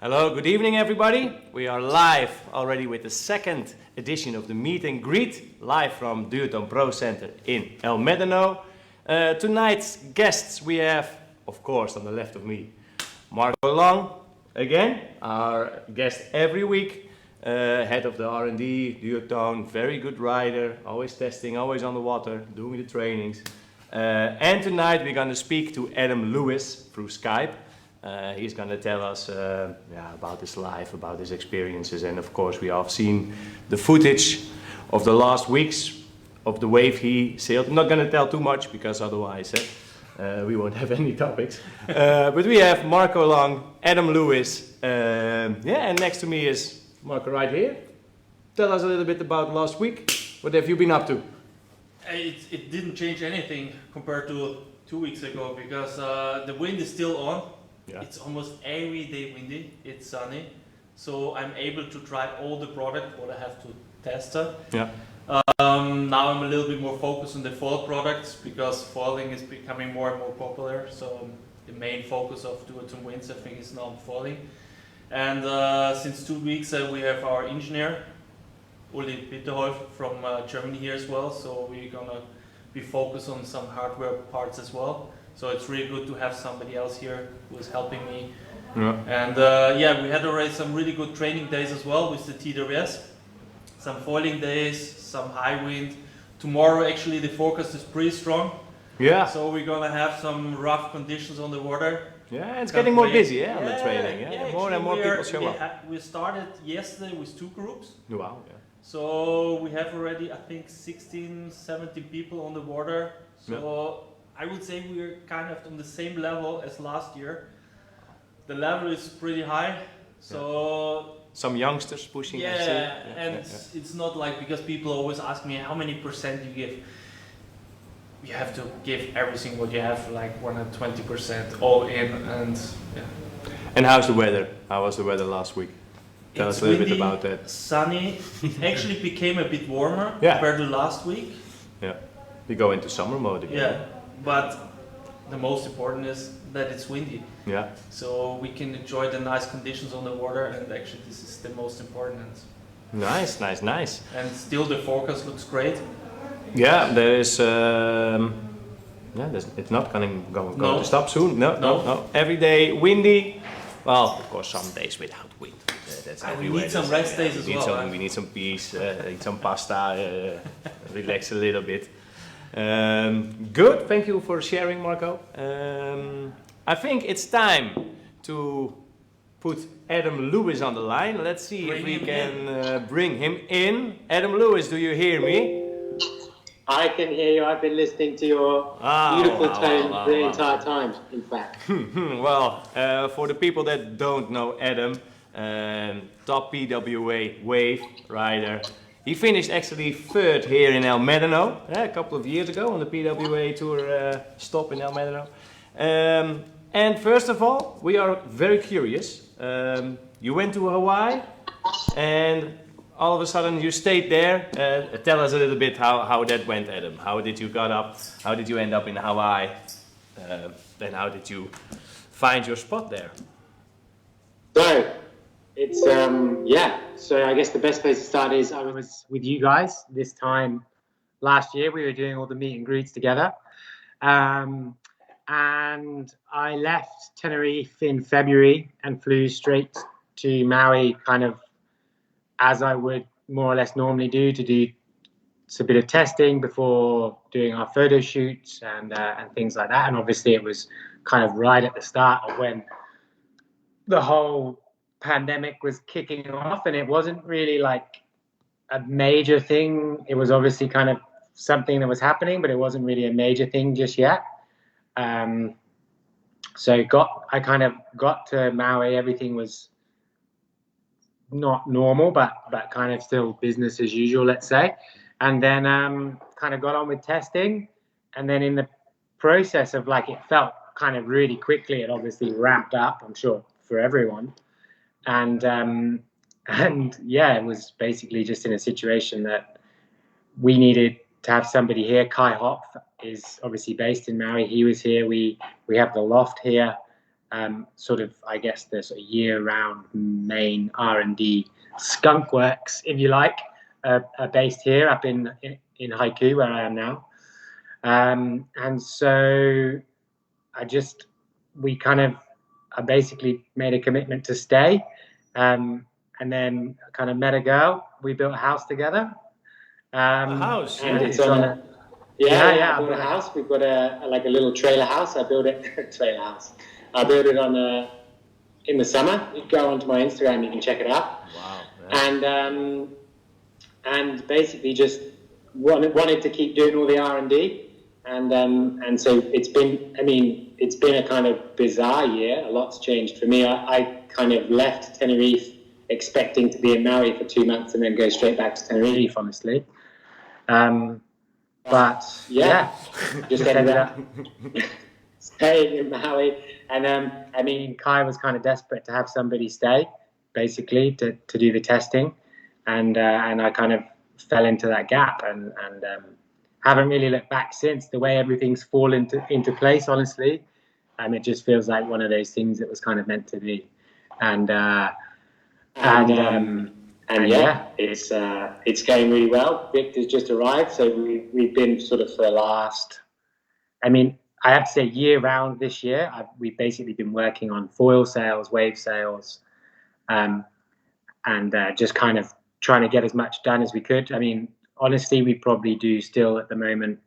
Hello, good evening everybody. We are live already with the second edition of the meet and greet, live from Duotone Pro Center in El Médano. Tonight's guests we have, of course, on the left of me, Marco Long, again, our guest every week, head of the R&D, Duotone, very good rider, always testing, always on the water, doing the trainings. And tonight we're going to speak to Adam Lewis through Skype. He's going to tell us about his life, about his experiences, and of course we have seen the footage of the last weeks of the wave he sailed. I'm not going to tell too much because otherwise we won't have any topics. But we have Marco Long, Adam Lewis, and next to me is Marco right here. Tell us a little bit about last week. What have you been up to? It didn't change anything compared to 2 weeks ago because the wind is still on. Yeah. It's almost every day windy, it's sunny, so I'm able to try all the product what I have to test. Yeah. Now I'm a little bit more focused on the foil products because foiling is becoming more and more popular, so the main focus of Duotone Winds I think is now foiling. And since 2 weeks we have our engineer, Uli Bitterholf from Germany here as well, so we're gonna be focused on some hardware parts as well. So it's really good to have somebody else here who is helping me. Yeah. And we had already some really good training days as well with the TWS. Some foiling days, some high wind. Tomorrow actually the forecast is pretty strong. Yeah. So we're gonna have some rough conditions on the water. Yeah, it's getting more busy on the training. Yeah, more and more people show up. We started yesterday with 2 groups. Wow. Yeah. So we have already I think 16, 17 people on the water. So. Yeah. I would say we're kind of on the same level as last year. The level is pretty high, so... Some youngsters pushing. It's not like, because people always ask me how many % you give. You have to give everything what you have, like 120% all in, and yeah. And how's the weather? How was the weather last week? Tell us a little bit about that. Sunny. It actually became a bit warmer compared to last week. Yeah, we go into summer mode again. Yeah. But the most important is that it's windy. Yeah. So we can enjoy the nice conditions on the water, and actually this is the most important. Nice. And still the forecast looks great. Yeah, there is. It's not going to stop soon. No. Every day windy. Well, of course, some days without wind. That's we need some rest days as well. We need some peace. Eat some pasta. Relax a little bit. Good, thank you for sharing, Marco. I think it's time to put Adam Lewis on the line. Let's see if we can bring him in. Adam Lewis, do you hear me? I can hear you. I've been listening to your beautiful tone the entire time, in fact. Well, for the people that don't know Adam, top PWA wave rider. He finished actually 3rd here in El Médano a couple of years ago on the PWA Tour stop in El Médano. And first of all, we are very curious. You went to Hawaii and all of a sudden you stayed there. Tell us a little bit how that went, Adam. How did you got up? How did you end up in Hawaii? Then how did you find your spot there? So, it's, so I guess the best place to start is I was with you guys this time last year. We were doing all the meet and greets together. And I left Tenerife in February and flew straight to Maui kind of as I would more or less normally do to do a bit of testing before doing our photo shoots and things like that. And obviously it was kind of right at the start of when the whole pandemic was kicking off, and it wasn't really like a major thing. It was obviously kind of something that was happening, but it wasn't really a major thing just yet. So I kind of got to Maui. Everything was not normal, but kind of still business as usual, let's say. And then kind of got on with testing, and then in the process of like, it felt kind of really quickly. It obviously ramped up, I'm sure, for everyone. And it was basically just in a situation that we needed to have somebody here. Kai Hopf is obviously based in Maui. He was here. We have the loft here. sort of, I guess, the sort of year-round main R&D skunk works, if you like, are based here up in Haiku, where I am now. And so I basically made a commitment to stay, and then kind of met a girl. We built a house together. A house, and yeah. it's on a I built a house. We've got a little trailer house. I built it trailer house. I built it in the summer. You go onto my Instagram, you can check it out. Wow. Yeah. And basically just wanted to keep doing all the R&D, and so it's been a kind of bizarre year. A lot's changed for me. I kind of left Tenerife expecting to be in Maui for 2 months and then go straight back to Tenerife, honestly. But yeah, just ended up staying in Maui. And Kai was kind of desperate to have somebody stay, basically, to do the testing. And I kind of fell into that gap and haven't really looked back since. The way everything's fallen into place, honestly, it just feels like one of those things that was kind of meant to be. It's going really well. Victor's just arrived, so we've been sort of for the last. I have to say, year round this year, we've basically been working on foil sales, wave sales, and just kind of trying to get as much done as we could. Honestly, we probably do still at the moment,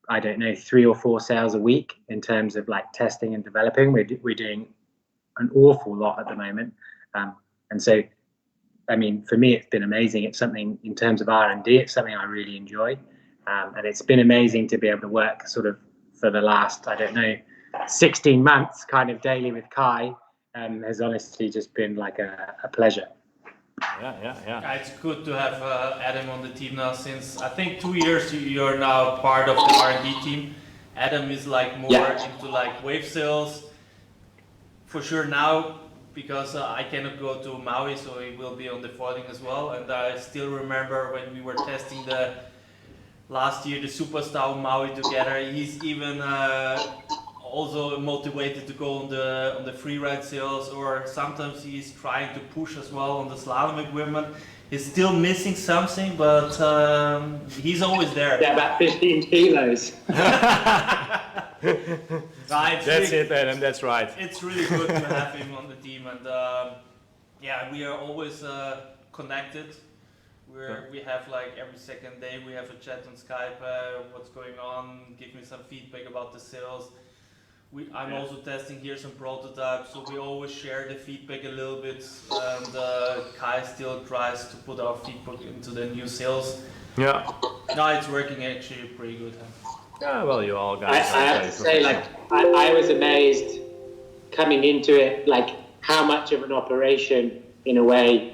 I don't know, 3 or 4 sales a week in terms of like testing and developing. We're doing an awful lot at the moment, and so for me, it's been amazing. It's something in terms of R&D. It's something I really enjoy, and it's been amazing to be able to work sort of for the last 16 months, kind of daily with Kai. Has honestly just been like a pleasure. Yeah. It's good to have Adam on the team now. Since I think 2 years, you're now part of the R&D team. Adam is like more into like wave sales, for sure now, because I cannot go to Maui, so he will be on the foiling as well. And I still remember when we were testing last year the Superstar on Maui together. He's even also motivated to go on the freeride sales, or sometimes he's trying to push as well on the slalom equipment. He's still missing something, but he's always there. Yeah, about 15 kilos. That's it, Adam. That's right. It's really good to have him on the team, and we are always connected. We have like every second day we have a chat on Skype. What's going on? Give me some feedback about the sales. I'm also testing here some prototypes, so we always share the feedback a little bit, and Kai still tries to put our feedback into the new sales. Yeah. No, it's working actually pretty good. Yeah, well, you all guys. I have to say, I was amazed coming into it, like how much of an operation, in a way,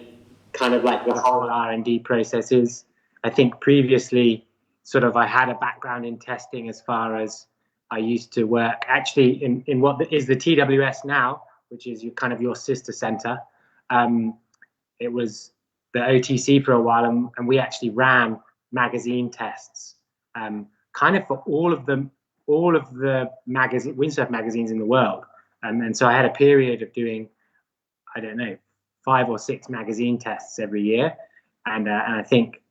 kind of like the whole R&D process is. I think previously, sort of, I had a background in testing as far as I used to work actually in what is the TWS now, which is your sister center. It was the OTC for a while, and we actually ran magazine tests, kind of for all of the windsurf magazines in the world. And so I had a period of doing, 5 or 6 magazine tests every year, and I think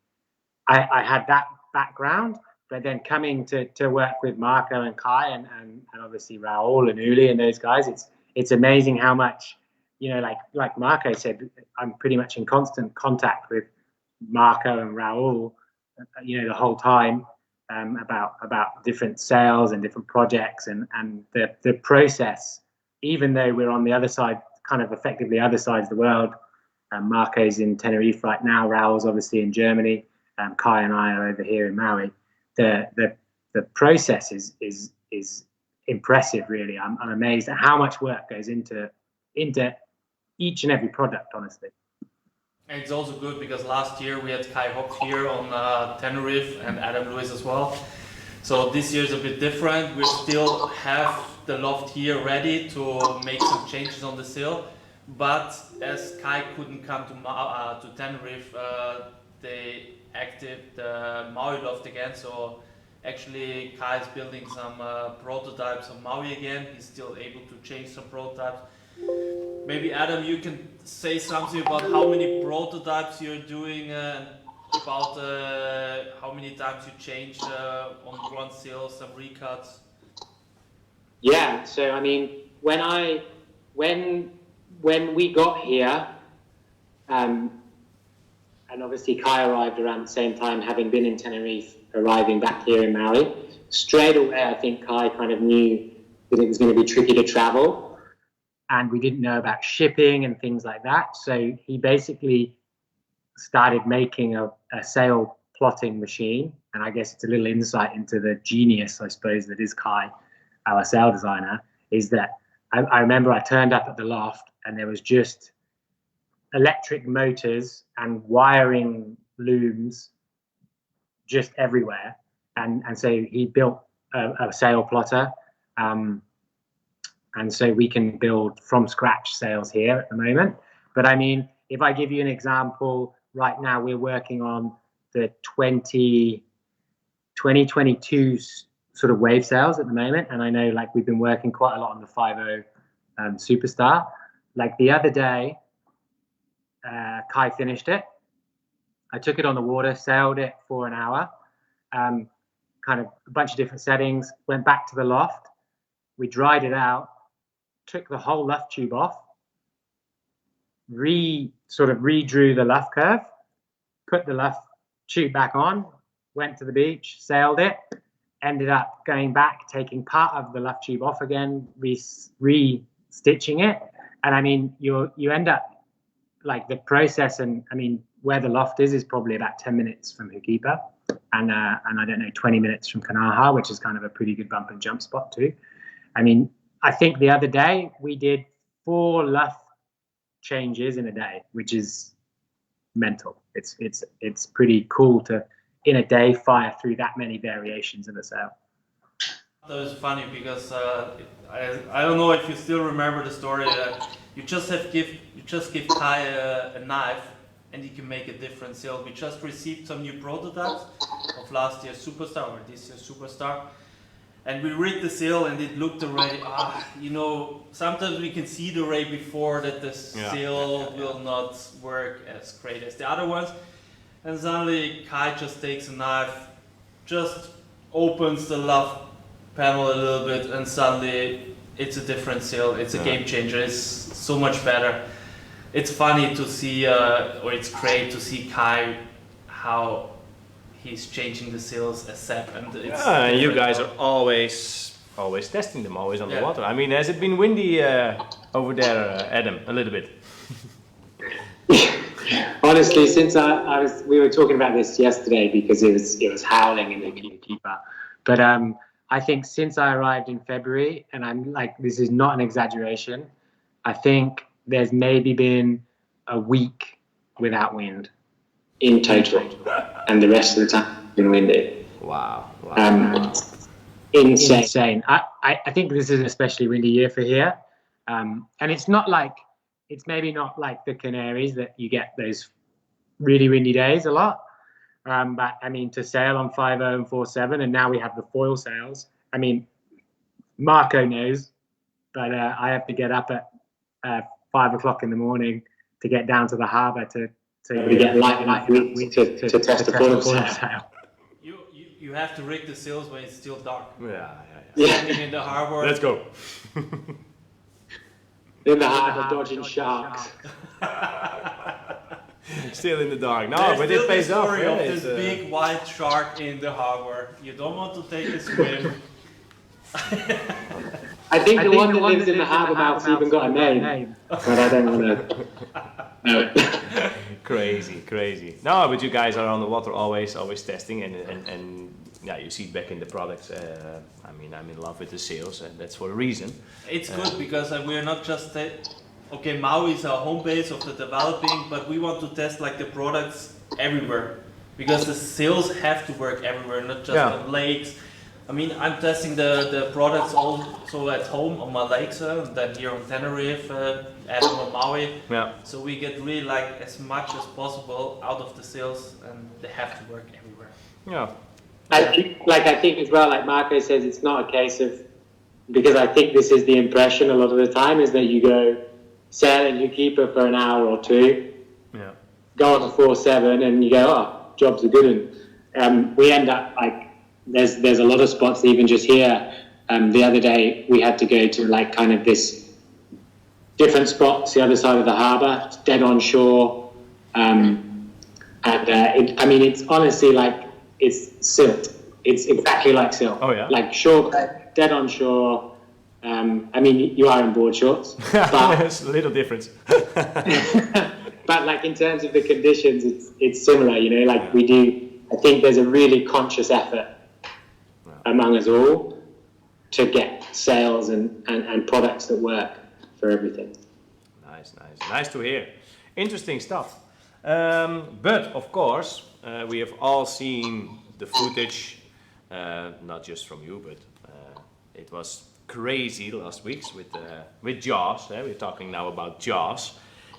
I had that background. But then coming to work with Marco and Kai and obviously Raul and Uli and those guys, it's amazing how much, like Marco said, I'm pretty much in constant contact with Marco and Raul, the whole time, about different sales and different projects and the process, even though we're on the other side, kind of effectively other sides of the world. Marco's in Tenerife right now, Raul's obviously in Germany, Kai and I are over here in Maui. The process is impressive, really. I'm amazed at how much work goes into each and every product, honestly. And it's also good because last year we had Kai Hopp here on Tenerife and Adam Lewis as well. So this year is a bit different. We still have the loft here ready to make some changes on the sail, but as Kai couldn't come to Tenerife, they active the Maui loft again, so Actually, Kai is building some prototypes on Maui again. He's still able to change some prototypes. Maybe Adam, you can say something about how many prototypes you're doing, about how many times you change on one sail, some recuts. Yeah, so I mean, when we got here, and obviously Kai arrived around the same time, having been in Tenerife, arriving back here in Maui. Straight away, I think Kai kind of knew that it was going to be tricky to travel, and we didn't know about shipping and things like that. So he basically started making a sail plotting machine, and I guess it's a little insight into the genius, I suppose, that is Kai, our sail designer, is that I remember I turned up at the loft and there was just electric motors and wiring looms just everywhere, and so he built a sail plotter, and so we can build from scratch sails here at the moment. But I mean, if I give you an example, right now we're working on the 2022 sort of wave sails at the moment, and I know like we've been working quite a lot on the 5.0 Superstar. Like the other day, Kai finished it. I took it on the water, sailed it for an hour, kind of a bunch of different settings, went back to the loft, we dried it out, took the whole luff tube off, sort of redrew the luff curve, put the luff tube back on, went to the beach, sailed it, ended up going back, taking part of the luff tube off again, re-stitching it. And I mean, you end up like the process, and I mean, where the loft is probably about 10 minutes from Hukipa, and I don't know, 20 minutes from Kanaha, which is kind of a pretty good bump and jump spot too. I mean, I think the other day we did 4 luff changes in a day, which is mental. It's pretty cool to in a day fire through that many variations of a sail. That was funny because I don't know if you still remember the story. You just give Kai a knife and he can make a different sail. We just received some new prototypes of last year's Superstar or this year's Superstar, and we rigged the sail and it looked already. You know, sometimes we can see the ray before that the sail will not work as great as the other ones, and suddenly Kai just takes a knife, just opens the luff panel a little bit, and suddenly it's a different sail. It's a game changer. It's so much better. It's funny to see, or it's great to see Kai, how he's changing the sails as Sepp. And it's and you guys are always testing them, always on the water. I mean, has it been windy over there, Adam, a little bit? Honestly, since we were talking about this yesterday because it was howling in the keeper. But I think since I arrived in February, and I'm like, this is not an exaggeration, I think there's maybe been a week without wind in total, and the rest of the time it's been windy. Wow. Insane. I think this is an especially windy year for here, and it's maybe not like the Canaries that you get those really windy days a lot. But I mean, to sail on 5.0 and 4.7, and now we have the foil sails. I mean, Marco knows, but I have to get up at 5 o'clock in the morning to get down to the harbour to get light enough to test the foil sail. You have to rig the sails when it's still dark. Yeah. In the harbour. Let's go. In the harbour, dodging sharks. Still in the dark. No, There's but still it pays the off. story of It's, this big white shark in the harbour. You don't want to take a swim. I think the one that lives in the harbour mouth's even got a name, but I don't want to know it. Crazy. No, but you guys are on the water always testing, and yeah, you see it back in the products. I mean, I'm in love with the sails, and that's for a reason. It's good because we're not just okay, Maui is our home base of the developing, but we want to test like the products everywhere because the sails have to work everywhere, not just on lakes. I mean, I'm testing the products also at home on my lakes, and then here on Tenerife, at on Maui. Yeah. So we get really like as much as possible out of the sails, and they have to work everywhere. Yeah. I think as well, like Marco says, it's not a case of, because I think this is the impression a lot of the time, is that you go sail and you keep her for an hour or two, go on a 4-7, and you go, oh, job's a good one. We end up like, there's a lot of spots even just here. The other day we had to go to like kind of this different spots, the other side of the harbour, dead on shore, it's honestly like it's silt. It's exactly like silt. Oh yeah. Like shore, dead on shore. You are in board shorts, but there's a little difference. but like in terms of the conditions, it's similar. You know, like we do. I think there's a really conscious effort among us all to get sales and products that work for everything. Nice to hear. Interesting stuff. But of course, we have all seen the footage, not just from you, but it was crazy last week with Jaws. We're talking now about Jaws,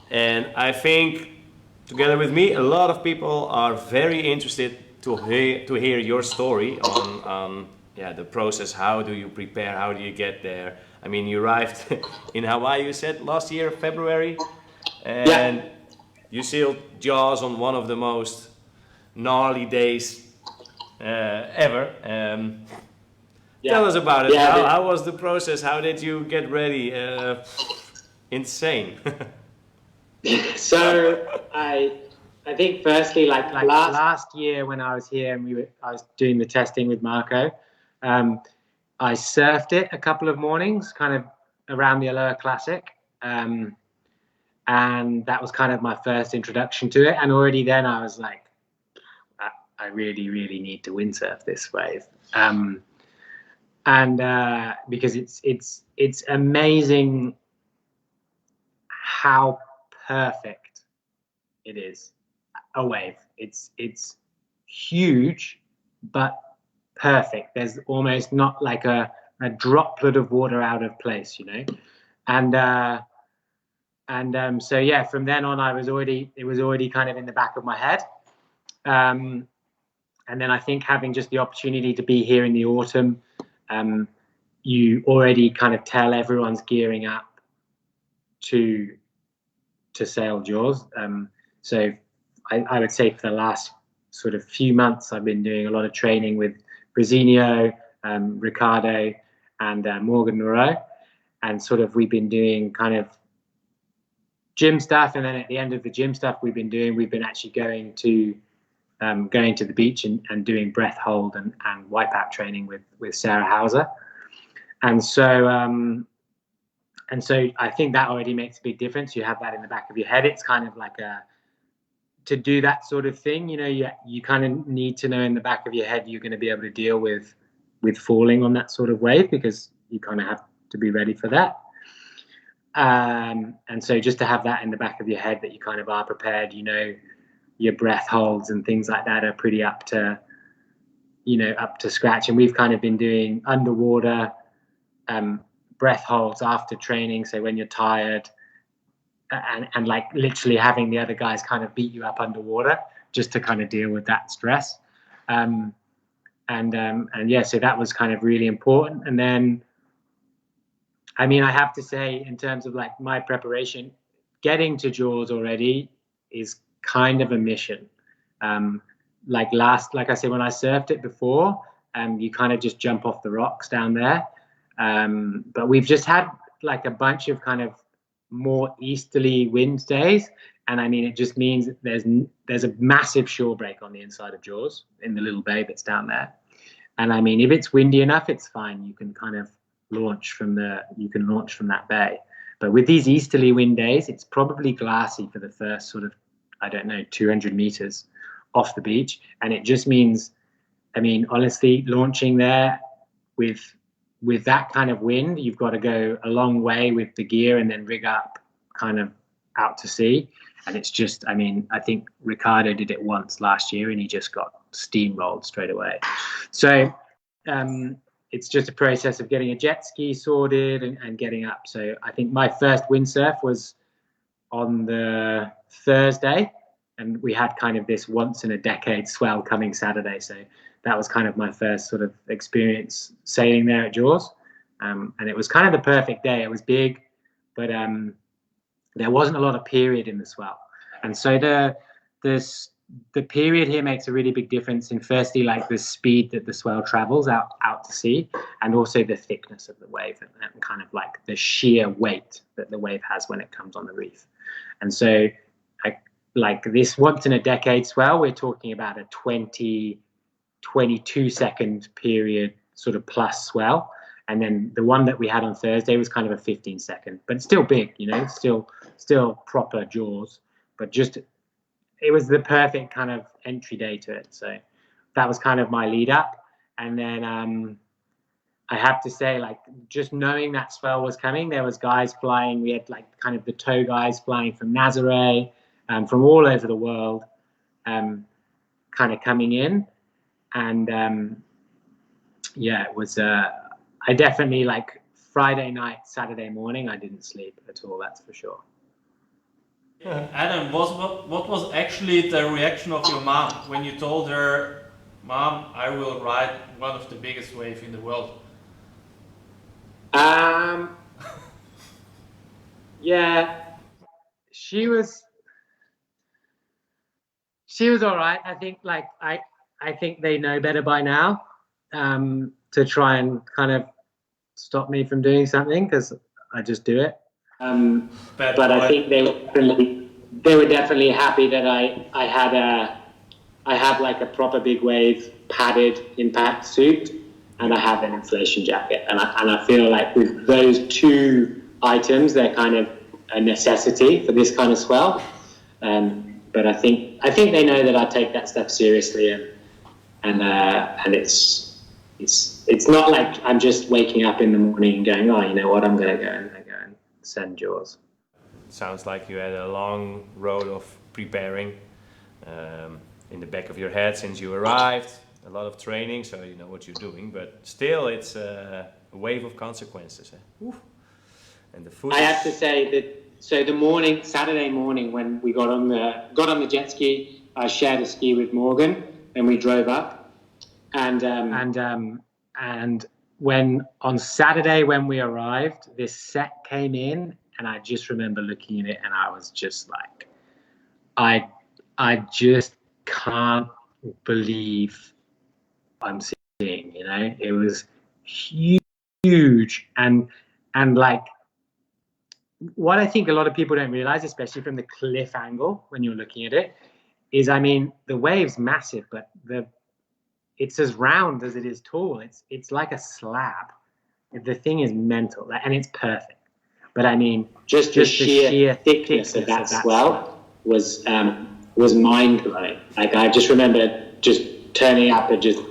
and I think together with me, a lot of people are very interested to hear your story on the process. How do you prepare? How do you get there? I mean, you arrived in Hawaii, you said, last year, February, and you sailed Jaws on one of the most gnarly days ever. Tell us about it. How was the process? How did you get ready? Insane. So I think firstly, like last year when I was here and I was doing the testing with Marco, I surfed it a couple of mornings, kind of around the Aloha Classic, and that was kind of my first introduction to it. And already then I was like, I really, really need to windsurf this wave, because it's amazing how perfect it is. A wave. It's huge, but perfect. There's almost not like a droplet of water out of place, you know. So yeah, from then on, it was already kind of in the back of my head. And then I think having just the opportunity to be here in the autumn, you already kind of tell everyone's gearing up to sail Jaws. So I would say for the last sort of few months, I've been doing a lot of training with Brazinho, Ricardo, and Morgan Moreau, and sort of we've been doing kind of gym stuff, and then at the end of the gym stuff we've been actually going to the beach and doing breath hold and wipeout training with Sarah Hauser, and so I think that already makes a big difference. You have that in the back of your head. It's kind of like to do that sort of thing, you know, you kind of need to know in the back of your head you're going to be able to deal with falling on that sort of wave, because you kind of have to be ready for that. And so just to have that in the back of your head that you kind of are prepared, you know, your breath holds and things like that are pretty up to scratch. And we've kind of been doing underwater breath holds after training, so when you're tired, and like literally having the other guys kind of beat you up underwater just to kind of deal with that stress. So that was kind of really important. And then, I mean, I have to say, in terms of like my preparation, getting to Jaws already is kind of a mission. Like I said, when I surfed it before, you kind of just jump off the rocks down there. But we've just had like a bunch of kind of more easterly wind days, and I mean, it just means that there's a massive shore break on the inside of Jaws in the little bay that's down there. And I mean, if it's windy enough, it's fine. You can kind of launch from that bay. But with these easterly wind days, it's probably glassy for the first sort of, I don't know, 200 meters off the beach, and it just means, I mean, honestly, launching there with that kind of wind, you've got to go a long way with the gear and then rig up kind of out to sea. And it's just, I mean, I think Ricardo did it once last year and he just got steamrolled straight away. So it's just a process of getting a jet ski sorted and getting up. So I think my first windsurf was on the Thursday, and we had kind of this once in a decade swell coming Saturday. So that was kind of my first sort of experience sailing there at Jaws. And it was kind of the perfect day. It was big, but there wasn't a lot of period in the swell. And so the period here makes a really big difference in, firstly, like the speed that the swell travels out to sea, and also the thickness of the wave and kind of like the sheer weight that the wave has when it comes on the reef. And so like this once in a decade swell, we're talking about a 22 second period sort of plus swell. And then the one that we had on Thursday was kind of a 15 second, but still big, you know, still proper Jaws, but just, it was the perfect kind of entry day to it. So that was kind of my lead up. And then I have to say, like, just knowing that swell was coming, there was guys flying. We had like kind of the tow guys flying from Nazaré, from all over the world, kind of coming in. And it was, I definitely, like, Friday night, Saturday morning, I didn't sleep at all, that's for sure. Adam, what was actually the reaction of your mom when you told her, "Mom, I will ride one of the biggest waves in the world"? Yeah, she was all right. I think, like, I think they know better by now, to try and kind of stop me from doing something, because I just do it. But I think they were definitely happy that I have like a proper big wave padded impact suit, and I have an insulation jacket, and I feel like with those two items, they're kind of a necessity for this kind of swell. But I think they know that I take that stuff seriously, and it's not like I'm just waking up in the morning and going, oh, you know what, I'm going to go and send Jaws. Sounds like you had a long road of preparing in the back of your head since you arrived. A lot of training, so you know what you're doing. But still, it's a wave of consequences. Eh? And the food. I have to say that. So Saturday morning, when we got on the jet ski, I shared a ski with Morgan, and we drove up. And when on Saturday when we arrived, this set came in, and I just remember looking at it, and I was just like, I just can't believe I'm seeing. You know, it was huge, and like, what I think a lot of people don't realize, especially from the cliff angle when you're looking at it, is, I mean, the wave's massive, but it's as round as it is tall. It's like a slab. The thing is mental, and it's perfect. But I mean, just the sheer thickness of that swell was mind blowing. Like, I just remember just turning up and just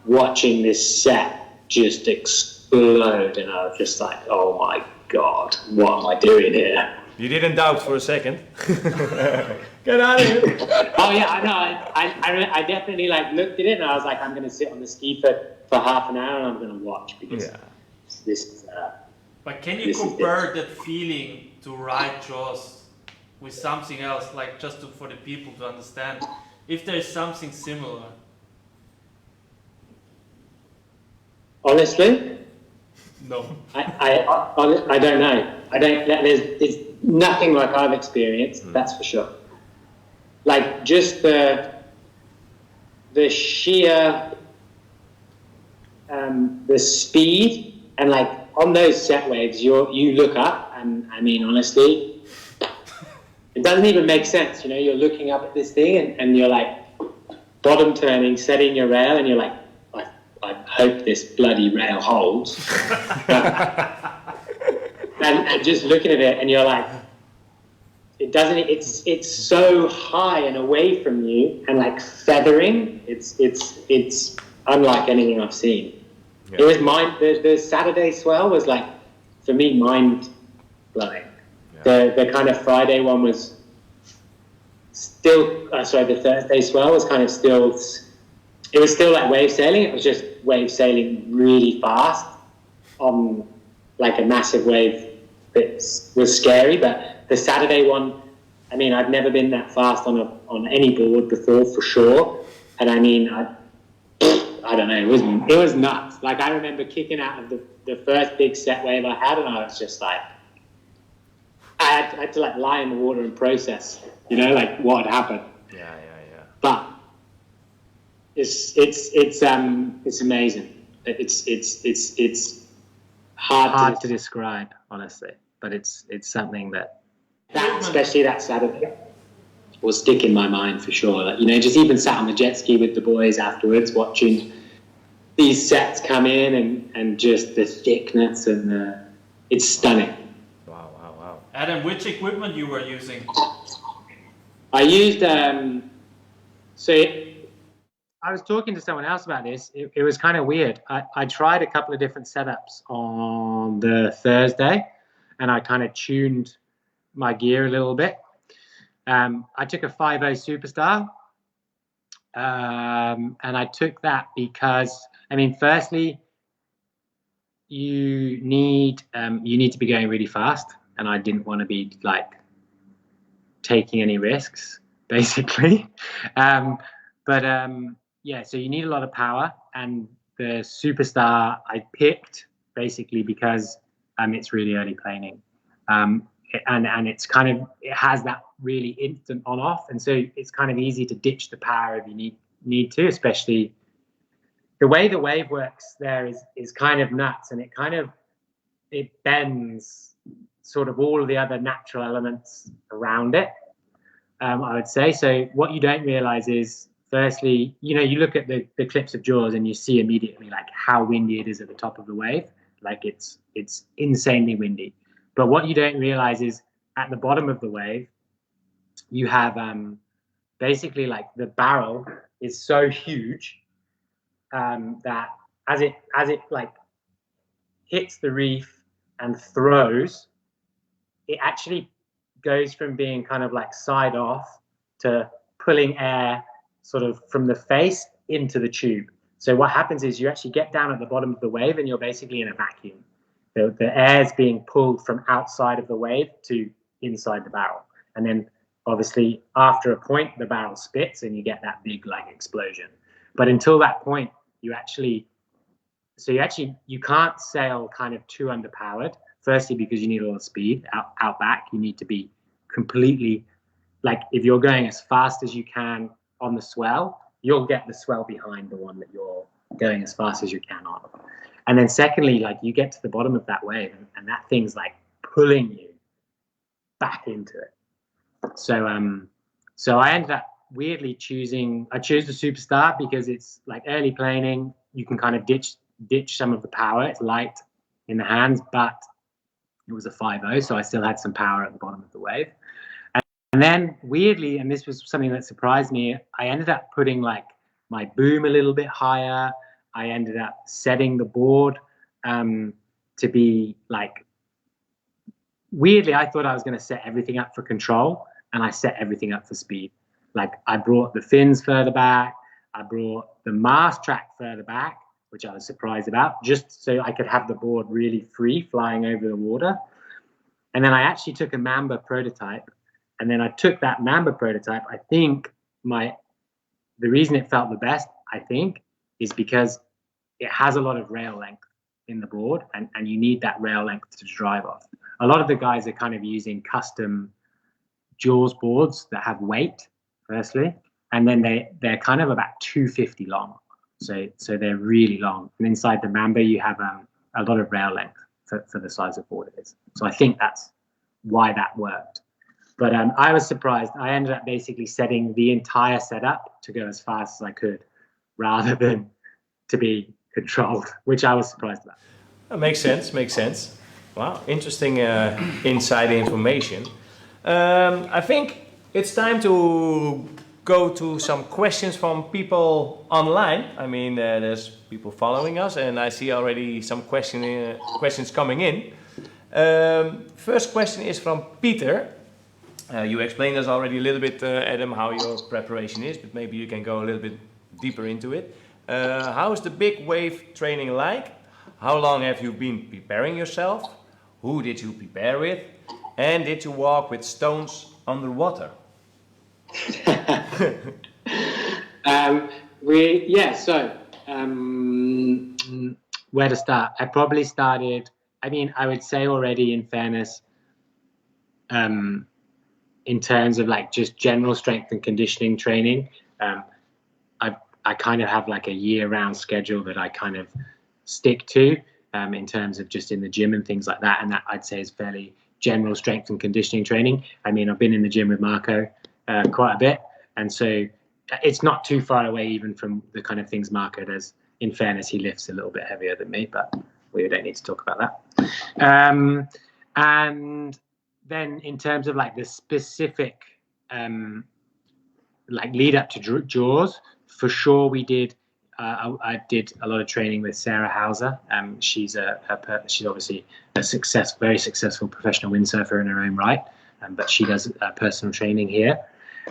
watching this set just explode, and I was just like, oh my God, what am I doing here? You didn't doubt for a second. Get out of here. Oh yeah, I know. I definitely like looked at it, and I was like, I'm going to sit on the ski for half an hour, and I'm going to watch, because this is. But can you compare that feeling to ride Jaws with something else, like just for the people to understand, if there is something similar? Honestly, no. I don't know. It's nothing like I've experienced. That's for sure. Like, just the sheer the speed, and like on those set waves, you look up, and I mean, honestly, it doesn't even make sense. You know, you're looking up at this thing, and you're like bottom turning, setting your rail, and you're like, I hope this bloody rail holds. and just looking at it, and you're like, it doesn't. It's so high and away from you, and like feathering. It's unlike anything I've seen. Yeah. It was the Saturday swell was, like, for me, mind blowing. Yeah. The kind of Friday one was still. The Thursday swell was kind of still. It was still like wave sailing. It was just wave sailing really fast on like a massive wave that was scary. But the Saturday one, I mean, I've never been that fast on any board before, for sure. And I mean, I don't know, it was nuts. Like, I remember kicking out of the first big set wave I had, and I was just like, I had to like lie in the water and process, you know, like what had happened. Yeah. But it's amazing. It's hard to describe, honestly. But it's something that especially that Saturday will stick in my mind for sure. Like, you know, just even sat on the jet ski with the boys afterwards, watching these sets come in and just the thickness and it's stunning. Wow. Adam, which equipment you were using? I used I was talking to someone else about this. It was kind of weird. I tried a couple of different setups on the Thursday, and I kind of tuned my gear a little bit. I took a 5.0 Superstar, and I took that because, I mean, firstly, you need to be going really fast, and I didn't want to be like taking any risks, basically. Yeah, so you need a lot of power, and the Superstar I picked basically because it's really early planing, and it's kind of, it has that really instant on off, and so it's kind of easy to ditch the power if you need to, especially the way the wave works there is kind of nuts, and it bends sort of all of the other natural elements around it, I would say. So what you don't realize is, firstly, you know, you look at the clips of Jaws and you see immediately like how windy it is at the top of the wave. Like it's insanely windy. But what you don't realize is at the bottom of the wave, you have basically like the barrel is so huge that as it like hits the reef and throws, it actually goes from being kind of like side off to pulling air sort of from the face into the tube. So what happens is you actually get down at the bottom of the wave and you're basically in a vacuum. The air is being pulled from outside of the wave to inside the barrel. And then obviously after a point, the barrel spits and you get that big like explosion. But until that point, you can't sail kind of too underpowered. Firstly, because you need a lot of speed out back. You need to be completely, like, if you're going as fast as you can on the swell, you'll get the swell behind the one that you're going as fast as you can on. And then secondly, like, you get to the bottom of that wave and that thing's like pulling you back into it. So I ended up weirdly I chose the Superstar because it's like early planing. You can kind of ditch some of the power. It's light in the hands, but it was a 5.0, so I still had some power at the bottom of the wave. And then weirdly, and this was something that surprised me, I ended up putting like my boom a little bit higher. I ended up setting the board to be like, weirdly, I thought I was going to set everything up for control, and I set everything up for speed. Like, I brought the fins further back. I brought the mast track further back, which I was surprised about, just so I could have the board really free flying over the water. And then I actually took a Mamba prototype, and then I took that Mamba prototype. I think the reason it felt the best, I think, is because it has a lot of rail length in the board, and you need that rail length to drive off. A lot of the guys are kind of using custom Jaws boards that have weight, firstly, and then they're kind of about 250 long. So they're really long. And inside the Mamba, you have a lot of rail length for the size of board it is. So I think that's why that worked. But I was surprised. I ended up basically setting the entire setup to go as fast as I could, rather than to be controlled, which I was surprised about. That makes sense. Wow, interesting inside information. I think it's time to go to some questions from people online. I mean, there's people following us, and I see already some questions coming in. First question is from Peter. You explained us already a little bit, Adam, how your preparation is, but maybe you can go a little bit deeper into it. How is the big wave training like? How long have you been preparing yourself? Who did you prepare with? And did you walk with stones underwater? So where to start? I probably started. I mean, I would say already, in fairness, in terms of like just general strength and conditioning training, I kind of have like a year-round schedule that I kind of stick to in terms of just in the gym and things like that. And that I'd say is fairly general strength and conditioning training. I mean, I've been in the gym with Marco quite a bit, and so it's not too far away even from the kind of things Marco does. In fairness, he lifts a little bit heavier than me, but we don't need to talk about that. And then in terms of like the specific like lead up to Jaws, for sure we did. I did a lot of training with Sarah Hauser. She's obviously a very successful professional windsurfer in her own right, but she does personal training here,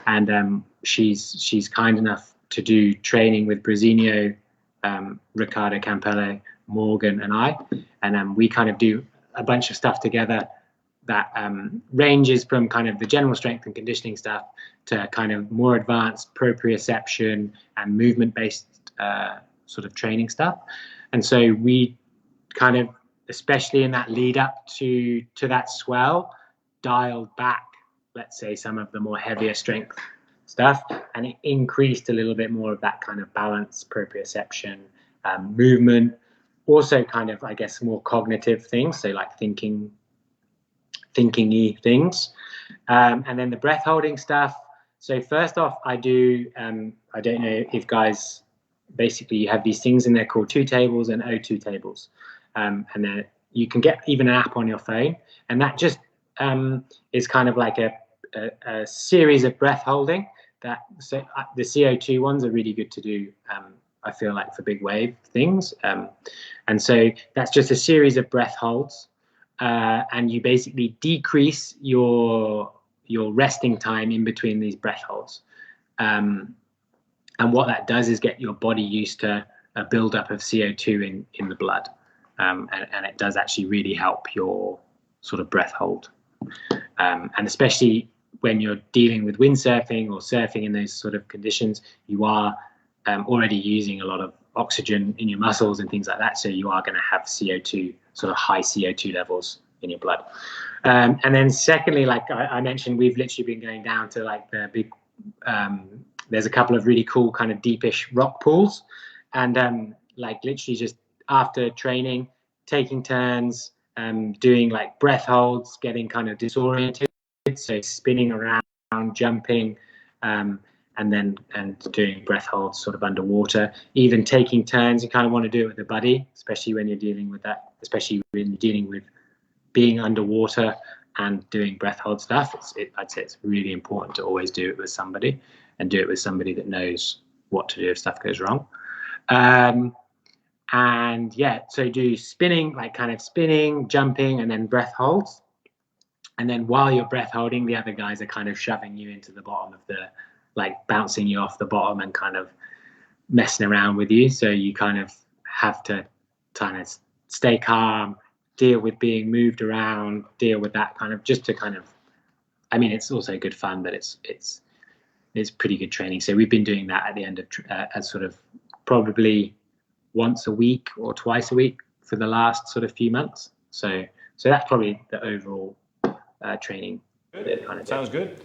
and she's kind enough to do training with Brasinho, Ricardo Campello, Morgan, and I, and we kind of do a bunch of stuff together that ranges from kind of the general strength and conditioning stuff to kind of more advanced proprioception and movement-based sort of training stuff. And so we kind of, especially in that lead up to that swell, dialed back, let's say, some of the more heavier strength stuff, and it increased a little bit more of that kind of balance, proprioception, movement, also kind of, I guess, more cognitive things, so like thinking-y things, and then the breath holding stuff. So first off, I do, I don't know if guys, basically you have these things in there called 2 tables and O2 tables, and then you can get even an app on your phone, and that just is kind of like a series of breath holding. So the CO2 ones are really good to do, I feel like, for big wave things, and so that's just a series of breath holds, and you basically decrease your resting time in between these breath holds, and what that does is get your body used to a buildup of CO2 in the blood, and it does actually really help your sort of breath hold, and especially when you're dealing with windsurfing or surfing in those sort of conditions, you are already using a lot of oxygen in your muscles and things like that, so you are going to have CO2, sort of high CO2 levels in your blood. And then secondly, like I mentioned, we've literally been going down to like the big, there's a couple of really cool kind of deepish rock pools, and like literally just after training, taking turns, doing like breath holds, getting kind of disoriented, so spinning around, jumping, and doing breath holds sort of underwater, even taking turns. You kind of want to do it with a buddy, especially when you're dealing with that, especially when you're dealing with being underwater and doing breath hold stuff. I'd say it's really important to always do it with somebody, and do it with somebody that knows what to do if stuff goes wrong. And yeah, so do spinning, like kind of spinning, jumping, and then breath holds. And then while you're breath holding, the other guys are kind of shoving you into the bottom of the, like bouncing you off the bottom and kind of messing around with you. So you kind of have to kind of stay calm, deal with being moved around, deal with that kind of, just to kind of, I mean, it's also good fun, but it's pretty good training. So we've been doing that at the end of as sort of probably once a week or twice a week for the last sort of few months. So that's probably the overall training. Kind of sounds good.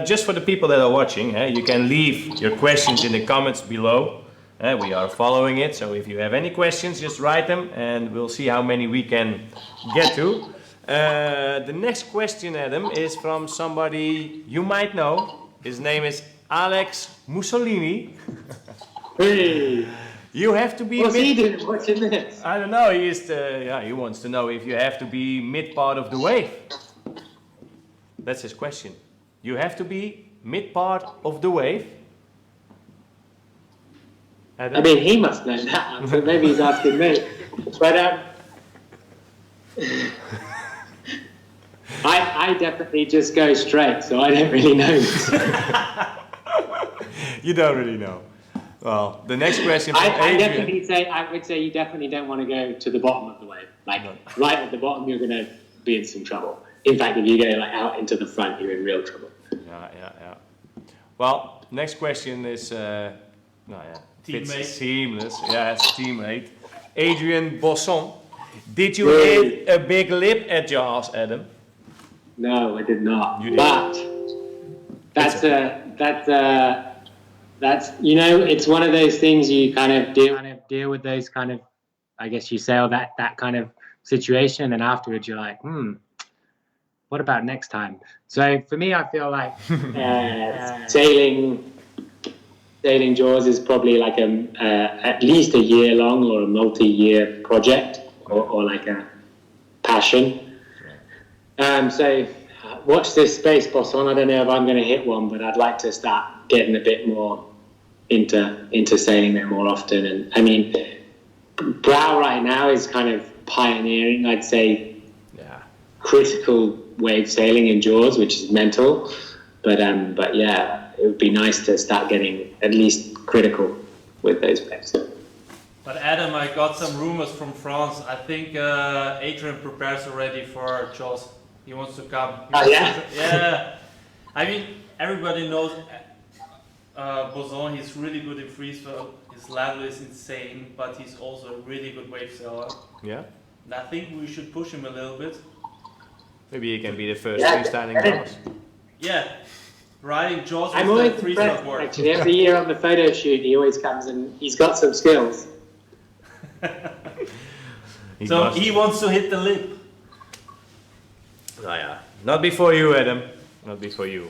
Just for the people that are watching, you can leave your questions in the comments below. We are following it, so if you have any questions, just write them and we'll see how many we can get to. The next question, Adam, is from somebody you might know. His name is Alex Mussolini. Hey, You have to be what's he doing watching this? I don't know, he wants to know if you have to be mid part of the wave. That's his question. You have to be mid part of the wave? I mean, he must know that, so maybe he's asking me. But I definitely just go straight, so I don't really know. You don't really know. Well, the next question from Adrian. I would say you definitely don't want to go to the bottom of the wave. Like right at the bottom, you're going to be in some trouble. In fact, if you go like out into the front, you're in real trouble. Yeah. Well, next question is, Fits teammate. seamless. Yes, teammate. Adrian Bosson. Did you hit a big lip at Jaws, Adam? No, I did not. You did. But that's it's one of those things you kind of deal with those kind of, I guess you say, that kind of situation, and then afterwards you're like, what about next time? So for me, I feel like sailing Jaws is probably like at least a year long or a multi-year project or like a passion. So watch this space, Boston. I don't know if I'm going to hit one, but I'd like to start getting a bit more into sailing there more often. And I mean, Brow right now is kind of pioneering, I'd say, critical wave sailing in Jaws, which is mental. But yeah, it would be nice to start getting at least critical with those waves. But Adam, I got some rumors from France. I think Adrian prepares already for Jaws. He wants to come. Yeah. I mean, everybody knows Boson. He's really good in freestyle. His level is insane, but he's also a really good wave sailor. Yeah. And I think we should push him a little bit. Maybe he can be the first freestyling Jaws. Yeah. Riding Jaws I'm with always the freestyle impressed, board. actually. Every year on the photo shoot, he always comes and he's got some skills. So he wants to hit the lip. Oh, yeah. Not before you, Adam. Not before you.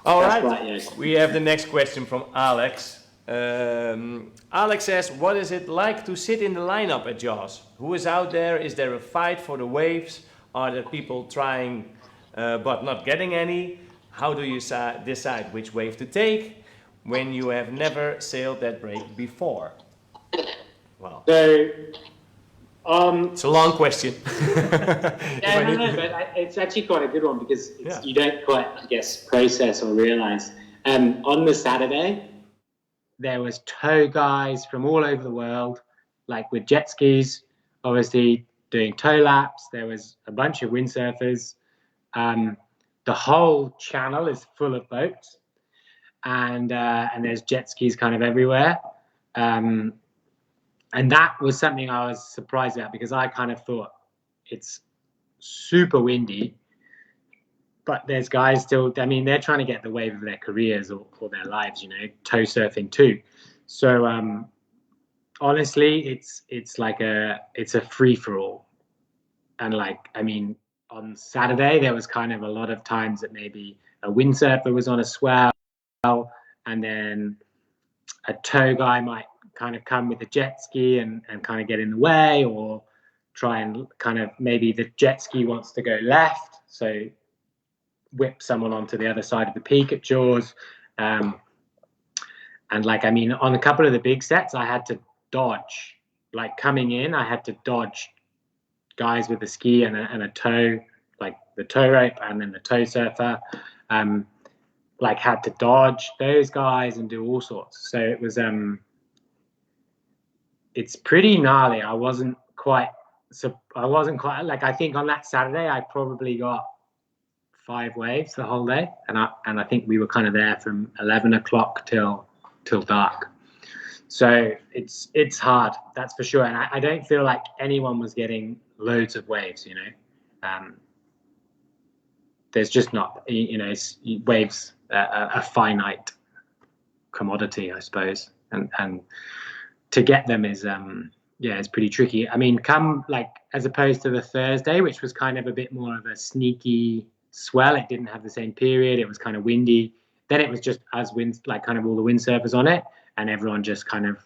All That's right. yes. We have the next question from Alex. Alex says, what is it like to sit in the lineup at Jaws? Who is out there? Is there a fight for the waves? Are there people trying but not getting any? How do you decide which wave to take when you have never sailed that break before? Well, So, it's a long question. but it's actually quite a good one because you don't quite, I guess, process or realize. On the Saturday, there was tow guys from all over the world, like with jet skis, obviously doing tow laps. There was a bunch of windsurfers. The whole channel is full of boats, and there's jet skis kind of everywhere. And that was something I was surprised at because I kind of thought it's super windy, but there's guys still, I mean, they're trying to get the wave of their careers or their lives, you know, tow surfing too. So honestly, it's a free for all. And like, I mean, on Saturday, there was kind of a lot of times that maybe a windsurfer was on a swell and then a tow guy might kind of come with a jet ski and kind of get in the way, or try and kind of, maybe the jet ski wants to go left, so whip someone onto the other side of the peak at Jaws. And like, I mean, on a couple of the big sets, I had to dodge, like coming in, I had to dodge guys with a ski and a tow, like the tow rope, and then the tow surfer, like had to dodge those guys and do all sorts. So it was, it's pretty gnarly. I wasn't quite like, I think on that Saturday, I probably got 5 waves the whole day. And I think we were kind of there from 11 o'clock till dark. So it's hard, that's for sure. And I don't feel like anyone was getting loads of waves, you know. There's just not, you know, waves a finite commodity, I suppose. And to get them is, it's pretty tricky. I mean, come like, as opposed to the Thursday, which was kind of a bit more of a sneaky swell, it didn't have the same period, it was kind of windy. Then it was just us like kind of all the windsurfers on it, and everyone just kind of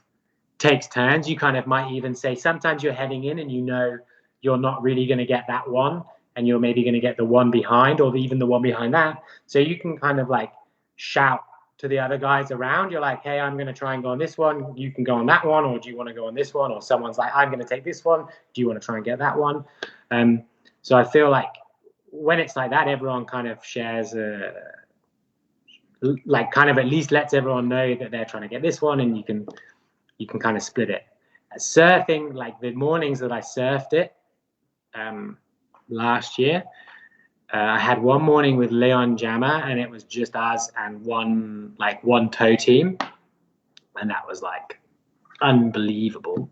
takes turns. You kind of might even say, sometimes you're heading in and you know you're not really going to get that one, and you're maybe going to get the one behind, or even the one behind that. So you can kind of like shout to the other guys around. You're like, hey, I'm going to try and go on this one. You can go on that one, or do you want to go on this one? Or someone's like, I'm going to take this one. Do you want to try and get that one? So I feel like when it's like that, everyone kind of shares, like kind of at least lets everyone know that they're trying to get this one, and you can kind of split it. Surfing, like the mornings that I surfed it last year, I had one morning with Leon Jammer, and it was just us and one tow team, and that was like unbelievable.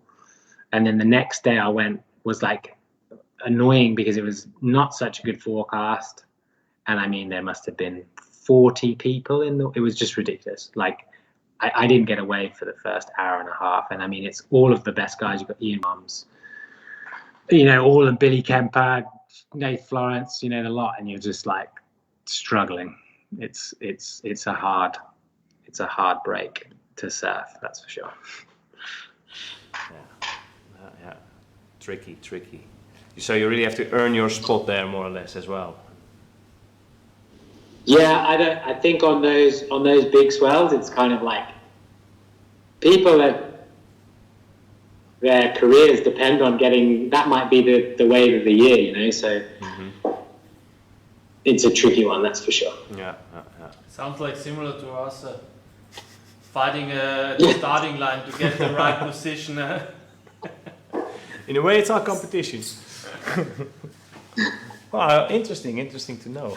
And then the next day I went was like annoying because it was not such a good forecast. And I mean, there must have been 40 people it was just ridiculous. Like I didn't get away for the first hour and a half. And I mean, it's all of the best guys. You've got Ian Mums, all of Billy Kemper, Nate Florence, the lot. And you're just like struggling. It's a hard break to surf. That's for sure. Yeah. Tricky. So you really have to earn your spot there more or less as well. Yeah, I think on those big swells, it's kind of like people that their careers depend on getting. That might be the wave of the year, So it's a tricky one, that's for sure. Yeah. Sounds like similar to us fighting the starting line to get the right position. In a way, it's our competition. Wow, interesting to know.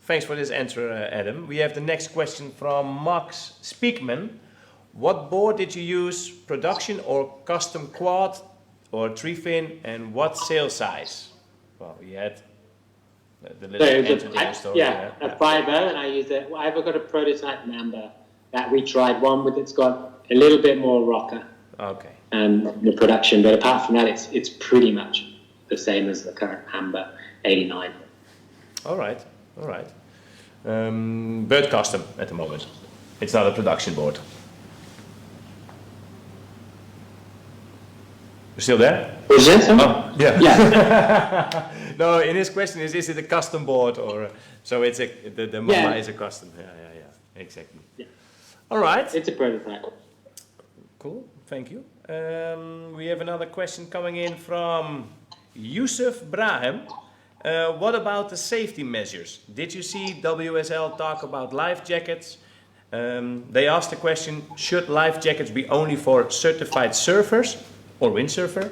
Thanks for this answer, Adam. We have the next question from Max Speakman. What board did you use, production or custom quad or tree fin, and what sail size? Well, we had the little entertainment story. A 5.0, and I used it. I've got a prototype Mamba that we tried, one with it's got a little bit more rocker. Okay. The production, but apart from that, it's pretty much the same as the current Amber 89. All right. Bird custom at the moment. It's not a production board. You still there? Is it? Oh, yeah. Yeah. No, in his question is it a custom board or so? It's the Mama is a custom. Yeah. Exactly. Yeah. All right. It's a prototype. Cool. Thank you. We have another question coming in from Yusuf Brahem. What about the safety measures? Did you see WSL talk about life jackets? They asked the question, should life jackets be only for certified surfers or windsurfer?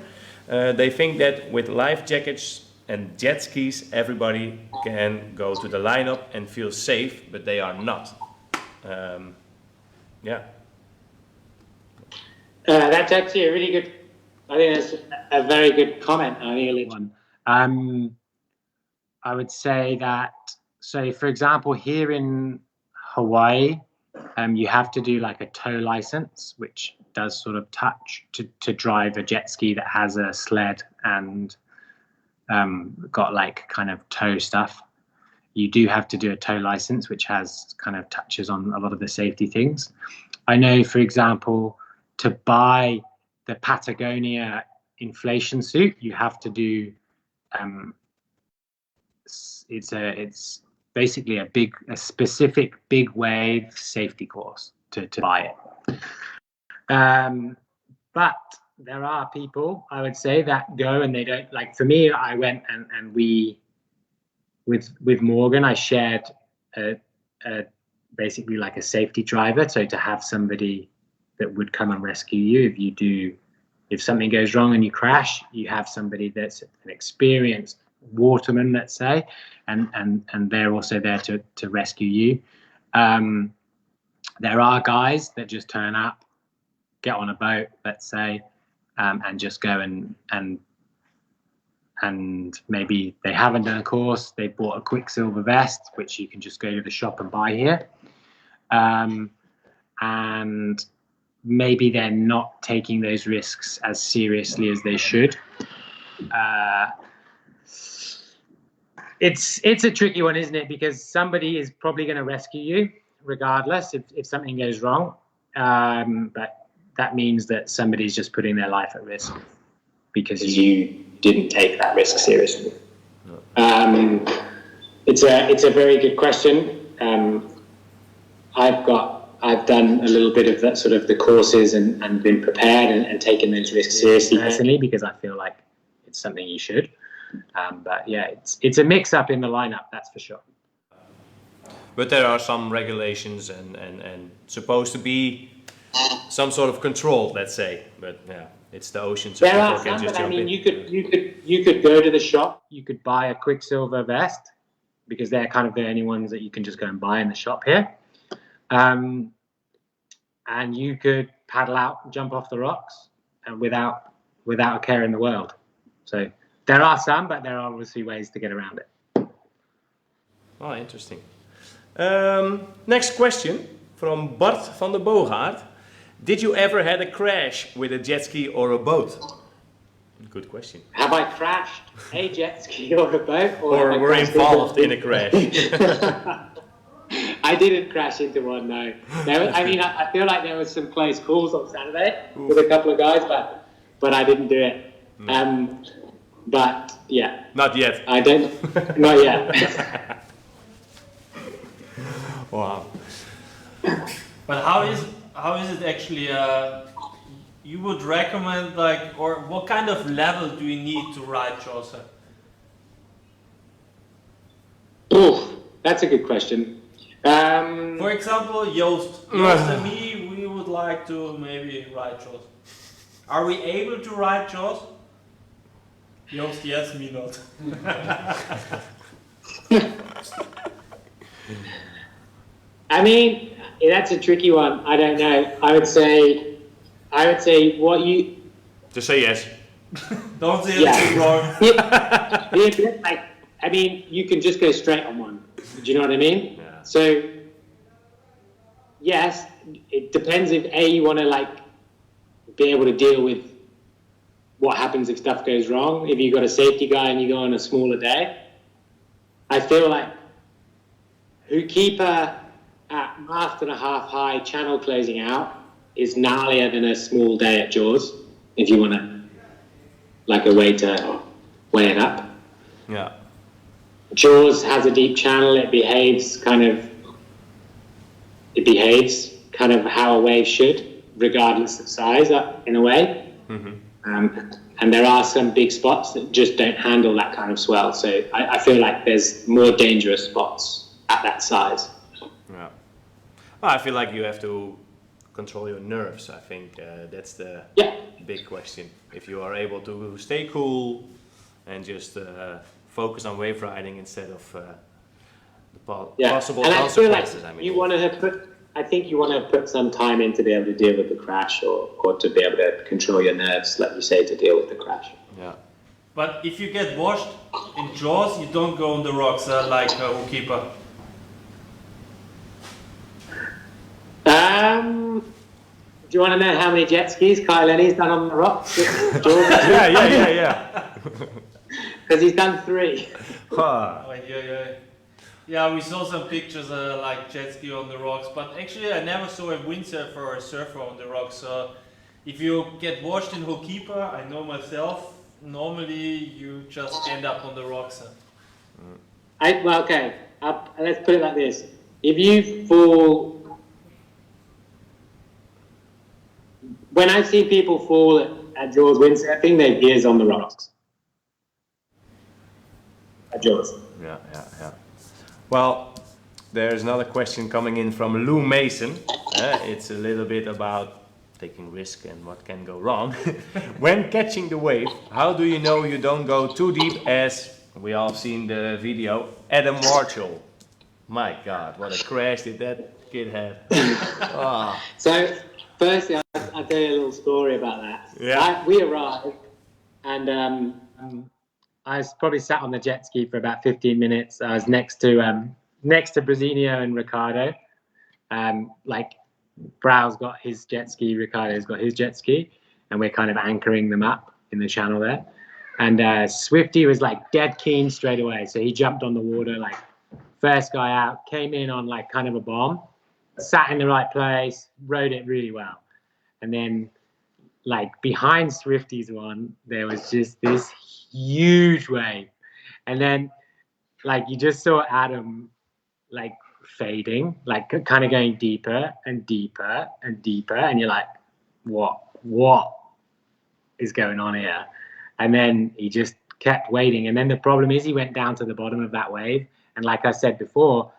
They think that with life jackets and jet skis, everybody can go to the lineup and feel safe, but they are not. That's actually a really good. I think that's a very good comment. I think one. I would say that. So, for example, here in Hawaii, you have to do like a tow license, which does sort of touch to drive a jet ski that has a sled and got like kind of tow stuff. You do have to do a tow license, which has kind of touches on a lot of the safety things. I know, for example, to buy the Patagonia inflation suit, you have to do. It's basically a specific big wave safety course to buy it. But there are people, I would say, that go and they don't like. For me, I went and we with Morgan, I shared basically like a safety driver, so to have somebody that would come and rescue you if something goes wrong and you crash, you have somebody that's an experienced waterman, let's say, and they're also there to rescue you. There are guys that just turn up, get on a boat, let's say, and just go and maybe they haven't done a course, they bought a Quicksilver vest, which you can just go to the shop and buy here. And maybe they're not taking those risks as seriously as they should. It's a tricky one, isn't it? Because somebody is probably going to rescue you regardless if something goes wrong. But that means that somebody's just putting their life at risk because you didn't take that risk seriously. It's a very good question. I've done a little bit of that sort of the courses and been prepared and taken those risks seriously personally because I feel like it's something you should. But yeah, it's a mix up in the lineup, that's for sure. But there are some regulations and supposed to be some sort of control, let's say. But yeah, it's the ocean, so there people are can some, just but I jump mean, in. you could go to the shop, you could buy a Quicksilver vest because they're kind of the only ones that you can just go and buy in the shop here. and you could paddle out, jump off the rocks, and without a care in the world. So there are some, but there are obviously ways to get around it. Oh, interesting. Next question from Bart van der Boogaard. Did you ever had a crash with a jet ski or a boat? Good question. Have I crashed a jet ski or a boat? Or were involved in a crash? I didn't crash into one, no. I feel like there was some close calls on Saturday with a couple of guys, but I didn't do it. No. But yeah. Not yet. I don't. Not yet. Wow. But how is it actually? You would recommend or what kind of level do you need to ride Jaws? Oof, that's a good question. For example, Joost and me, we would like to maybe ride Jaws. Are we able to ride Jaws? Joost, yes, me not. I mean, that's a tricky one. I don't know. I would say what you. Just say yes. Don't say anything wrong. You can just go straight on one. Do you know what I mean? Yeah. So, yes, it depends if you want to be able to deal with what happens if stuff goes wrong. If you've got a safety guy and you go on a smaller day, I feel like Hookkeeper at 1.5 high channel closing out is gnarlier than a small day at Jaws, if you want to, a way to weigh it up. Yeah. Jaws has a deep channel. It behaves kind of how a wave should, regardless of size, in a way. Mm-hmm. And there are some big spots that just don't handle that kind of swell. So I feel like there's more dangerous spots at that size. Yeah. Well, I feel like you have to control your nerves. I think that's the big question. If you are able to stay cool and just focus on wave riding instead of the possible and consequences. I think you want to put some time in to be able to deal with the crash or to be able to control your nerves, like you say, to deal with the crash. Yeah. But if you get washed in Jaws, you don't go on the rocks like Hookkeeper. Do you want to know how many jet skis Kyle Lenny's done on the rocks? Yeah. Because he's done 3. Yeah, we saw some pictures jet ski on the rocks, but actually I never saw a windsurfer or a surfer on the rocks. So if you get washed in Hookkeeper, I know myself, normally you just end up on the rocks. Let's put it like this. If you fall... When I see people fall at Jaws windsurfing, their gear's on the rocks. At Jaws. Yeah. Well, there's another question coming in from Lou Mason. It's a little bit about taking risk and what can go wrong. When catching the wave, how do you know you don't go too deep, as we all seen the video, Adam Marshall? My God, what a crash did that kid have. Oh. So, firstly, I'll tell you a little story about that. Yeah. We arrived and I was probably sat on the jet ski for about 15 minutes. I was next to Brazinho and Ricardo. Brau's got his jet ski, Ricardo's got his jet ski, and we're kind of anchoring them up in the channel there. And Swifty was dead keen straight away. So he jumped on the water, first guy out, came in on kind of a bomb, sat in the right place, rode it really well. And then behind Swifty's one, there was just this huge wave. And then you just saw Adam fading, kind of going deeper and deeper and deeper. And you're like, what is going on here? And then he just kept waiting. And then the problem is he went down to the bottom of that wave. And like I said before,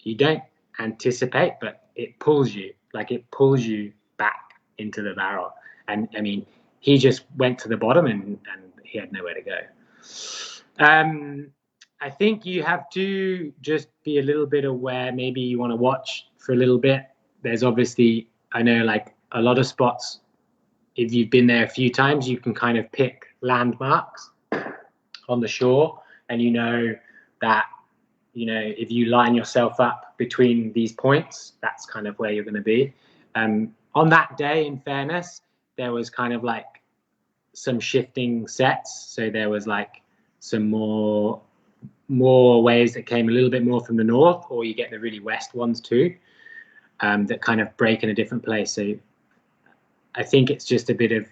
you don't anticipate, but it pulls you back into the barrel. And I mean, he just went to the bottom and he had nowhere to go. I think you have to just be a little bit aware. Maybe you want to watch for a little bit. There's obviously I know like a lot of spots, if you've been there a few times, you can kind of pick landmarks on the shore, and you know that, you know, if you line yourself up between these points, that's kind of where you're going to be. On that day, in fairness, there was kind of like some shifting sets. So there was like some more waves that came a little bit more from the north, or you get the really west ones too, that kind of break in a different place. So I think it's just a bit of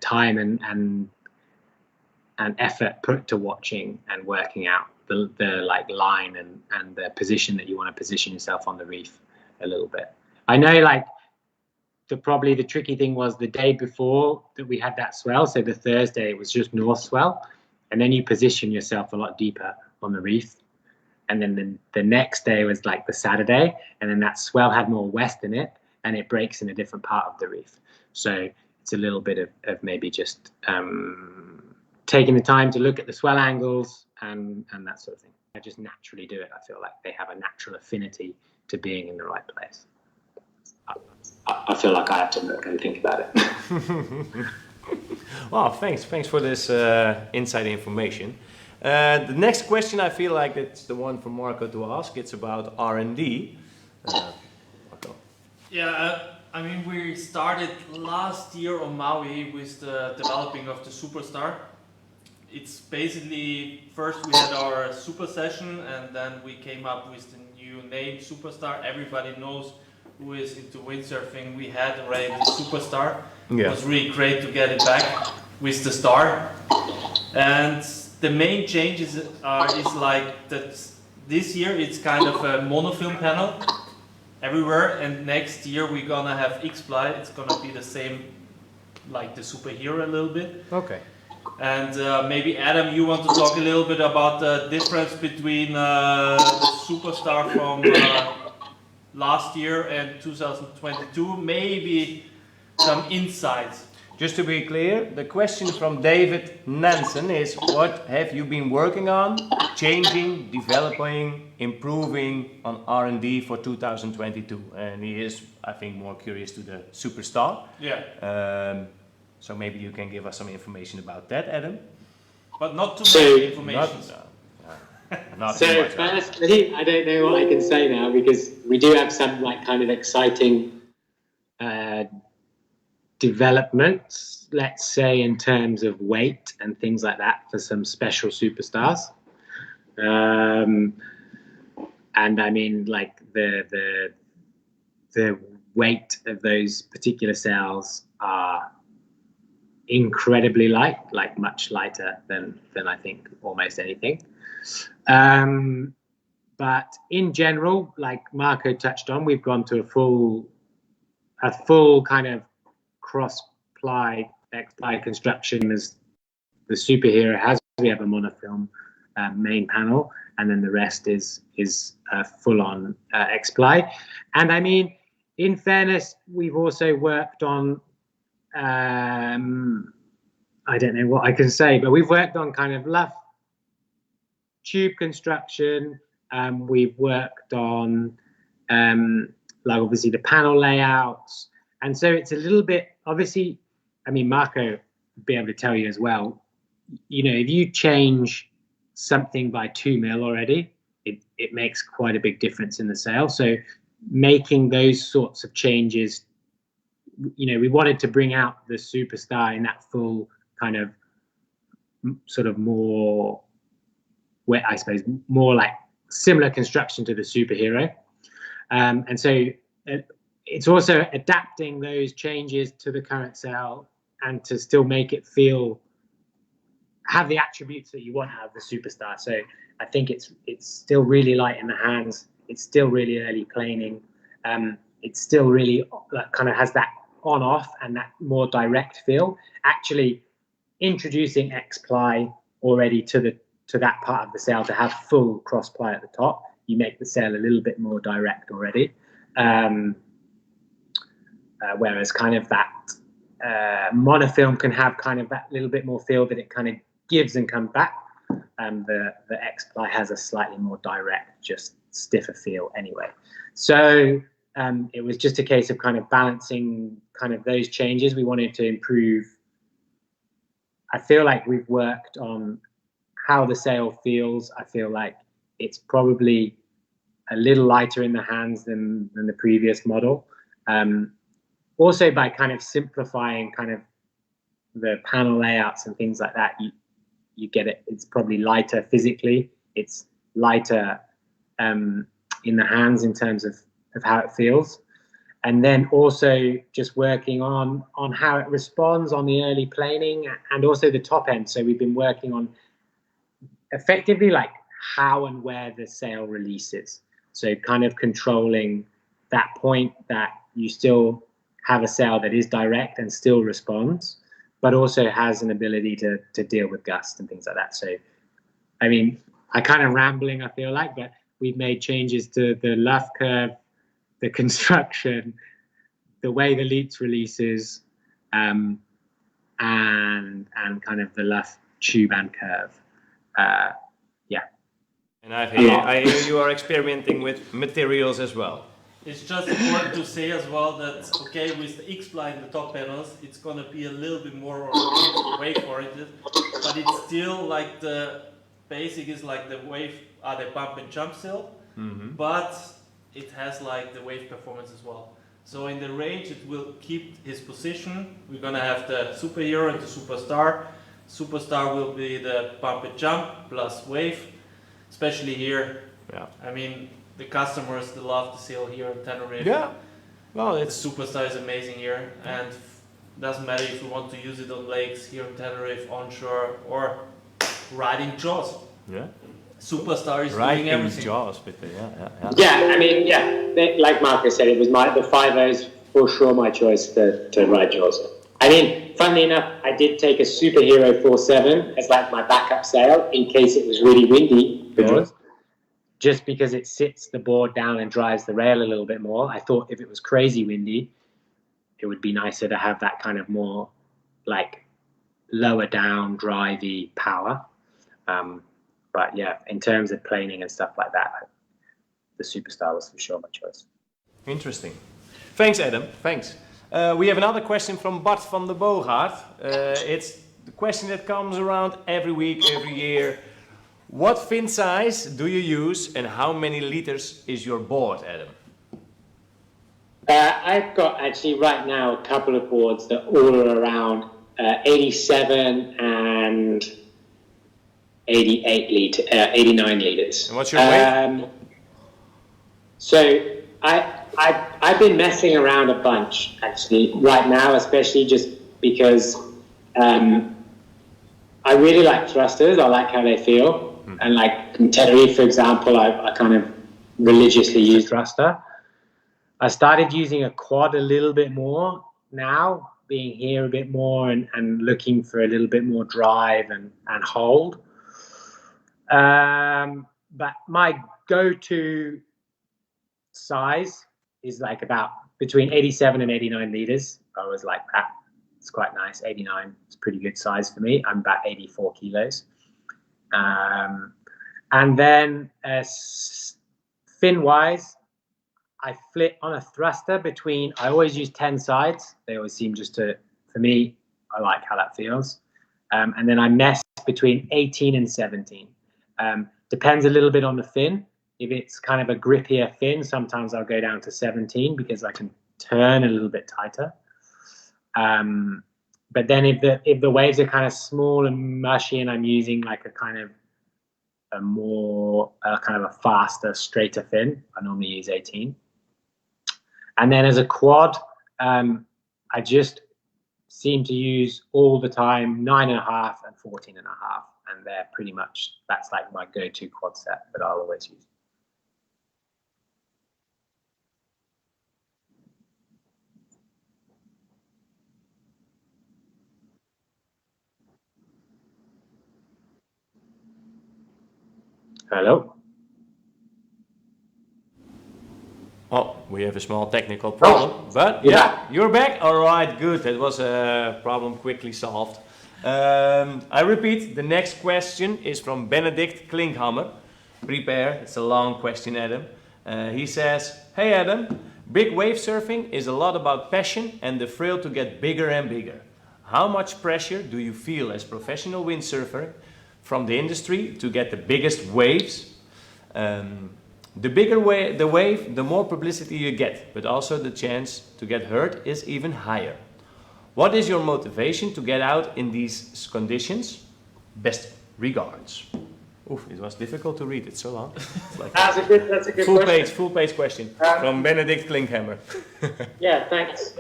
time and effort put to watching and working out the like line and the position that you want to position yourself on the reef a little bit. I know like probably the tricky thing was the day before that we had that swell. So the Thursday, it was just north swell, and then you position yourself a lot deeper on the reef. And then the next day was like the Saturday, and then that swell had more west in it, and it breaks in a different part of the reef. So it's a little bit of maybe just taking the time to look at the swell angles and that sort of thing. I just naturally do it. I feel like they have a natural affinity to being in the right place. I feel like I have to look and think about it. Well, thanks for this inside information. The next question, I feel like it's the one for Marco to ask. It's about R&D. Marco. Yeah, I mean, we started last year on Maui with the developing of the Superstar. It's basically, first we had our super session, and then we came up with the new name Superstar. Everybody knows who is into windsurfing. We had already the Superstar. Yeah. It was really great to get it back with the star. And the main changes is like that this year it's kind of a monofilm panel everywhere, and next year we're gonna have X-Ply. It's gonna be the same like the Superhero a little bit. Okay. And maybe Adam, you want to talk a little bit about the difference between the Superstar from last year and 2022, maybe some insights. Just to be clear, the question from David Nansen is, what have you been working on, changing, developing, improving on R&D for 2022? And he is, I think, more curious to the Superstar. Yeah. So maybe you can give us some information about that, Adam? But not too much information. Not So too much. firstly, I don't know what I can say now, because we do have some like kind of exciting developments, let's say, in terms of weight and things like that for some special Superstars. And I mean, like the weight of those particular sails are incredibly light, like much lighter than I think almost anything. But in general, like Marco touched on, we've gone to a full kind of cross-ply X-ply construction as the Superhero has. We have a monofilm main panel, and then the rest is full-on X-ply. And I mean, in fairness, we've also worked on I don't know what I can say, but we've worked on kind of luff tube construction. We've worked on like obviously the panel layouts, and so it's a little bit obviously. I mean, Marco would be able to tell you as well. You know, if you change something by 2 mil already, it makes quite a big difference in the sail. So making those sorts of changes, you know, we wanted to bring out the Superstar in that full kind of sort of more, where I suppose more like similar construction to the Superhero, and so it's also adapting those changes to the current sail and to still make it have the attributes that you want out of the Superstar. So I think it's still really light in the hands. It's still really early planing. It's still really kind of has that on-off and that more direct feel. Actually, introducing X-ply already to that part of the sail to have full cross-ply at the top, you make the sail a little bit more direct already. Whereas kind of that monofilm can have kind of that little bit more feel that it kind of gives and comes back. The X-ply has a slightly more direct, just stiffer feel anyway. So it was just a case of kind of balancing kind of those changes. We wanted to improve. I feel like we've worked on how the sail feels. I feel like it's probably a little lighter in the hands than the previous model. Also by kind of simplifying kind of the panel layouts and things like that, you get it. It's probably lighter physically. It's lighter in the hands in terms of how it feels. And then also just working on how it responds on the early planing and also the top end. So we've been working on effectively like how and where the sail releases. So kind of controlling that point that you still have a sail that is direct and still responds, but also has an ability to deal with gust and things like that. So, I mean, I kind of rambling, I feel like, but we've made changes to the luff curve, the construction, the way the Leeds releases, and kind of the luff tube and curve. Yeah. And I hear you are experimenting with materials as well. It's just important to say as well that, okay, with the X-Ply in the top panels, it's going to be a little bit more wave-oriented, but it's still like the basic is like the wave, the bump and jump still, but it has like the wave performance as well. So in the range, it will keep his position. We're going to have the Superhero and the Superstar. Superstar will be the bump and jump plus wave, especially here. Yeah. I mean, the customers, they love the sail here in Tenerife. Yeah. Well, The it's Superstar is amazing here, and doesn't matter if you want to use it on lakes here in Tenerife, onshore, or riding jaws. yeah. Superstar is Right doing in everything. jaws with the yeah. Yeah, I mean, like Marcus said, it was the 5.0s for sure my choice to ride Jaws. I mean, funnily enough, I did take a Superhero 4.7 as like my backup sail in case it was really windy for Jaws. Just because it sits the board down and drives the rail a little bit more. I thought if it was crazy windy, it would be nicer to have that kind of more like lower down, drivey power. But yeah, in terms of planing and stuff like that, the Superstar was for sure my choice. Interesting. Thanks, Adam. Thanks. We have another question from Bart van der Boogaard. It's the question that comes around every week, every year. What fin size do you use and how many liters is your board, Adam? I've got actually right now a couple of boards that all are around 87 and 89 liters. And what's your weight? So I've been messing around a bunch actually right now, especially just because I really like thrusters. I like how they feel. And like in Tenerife, for example, I kind of religiously use thruster. I started using a quad a little bit more now, being here a bit more and looking for a little bit more drive and hold. But my go-to size is like about between 87 and 89 liters. I was like, that. It's quite nice. 89 is a pretty good size for me. I'm about 84 kilos. And then fin-wise, I flit on a thruster between, I always use 10 sides. They always seem for me, I like how that feels. And then I mess between 18 and 17. Depends a little bit on the fin. If it's kind of a grippier fin, sometimes I'll go down to 17 because I can turn a little bit tighter. But then if the waves are kind of small and mushy and I'm using like a kind of a faster, straighter fin, I normally use 18. And then as a quad, I just seem to use all the time 9.5 and 14.5. And they're pretty much, that's like my go-to quad set that I'll always use. Hello? Oh, we have a small technical problem, but yeah, you're back. All right, good. That was a problem quickly solved. I repeat, the next question is from Benedict Klinkhammer. Prepare, it's a long question, Adam. He says, hey Adam, Big wave surfing is a lot about passion and the thrill to get bigger and bigger. How much pressure do you feel as professional windsurfer from the industry to get the biggest waves? The bigger the wave, the more publicity you get, but also the chance to get hurt is even higher. What is your motivation to get out in these conditions? Best regards. Oof, it was difficult to read. It's so long. It's like That's a good full question. full page question from Benedict Klinkhammer. Yeah, thanks.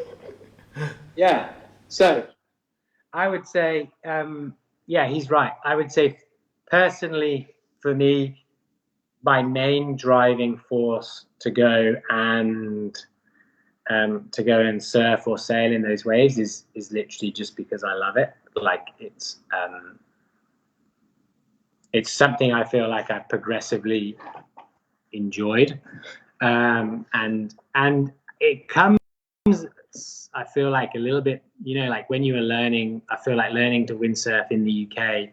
Yeah, so I would say, yeah, he's right. I would say personally for me, my main driving force to go and surf or sail in those waves is literally just because I love it. Like it's something I feel like I've progressively enjoyed, and it comes, I feel like a little bit, you know, like when you were learning, I feel like learning to windsurf in the UK,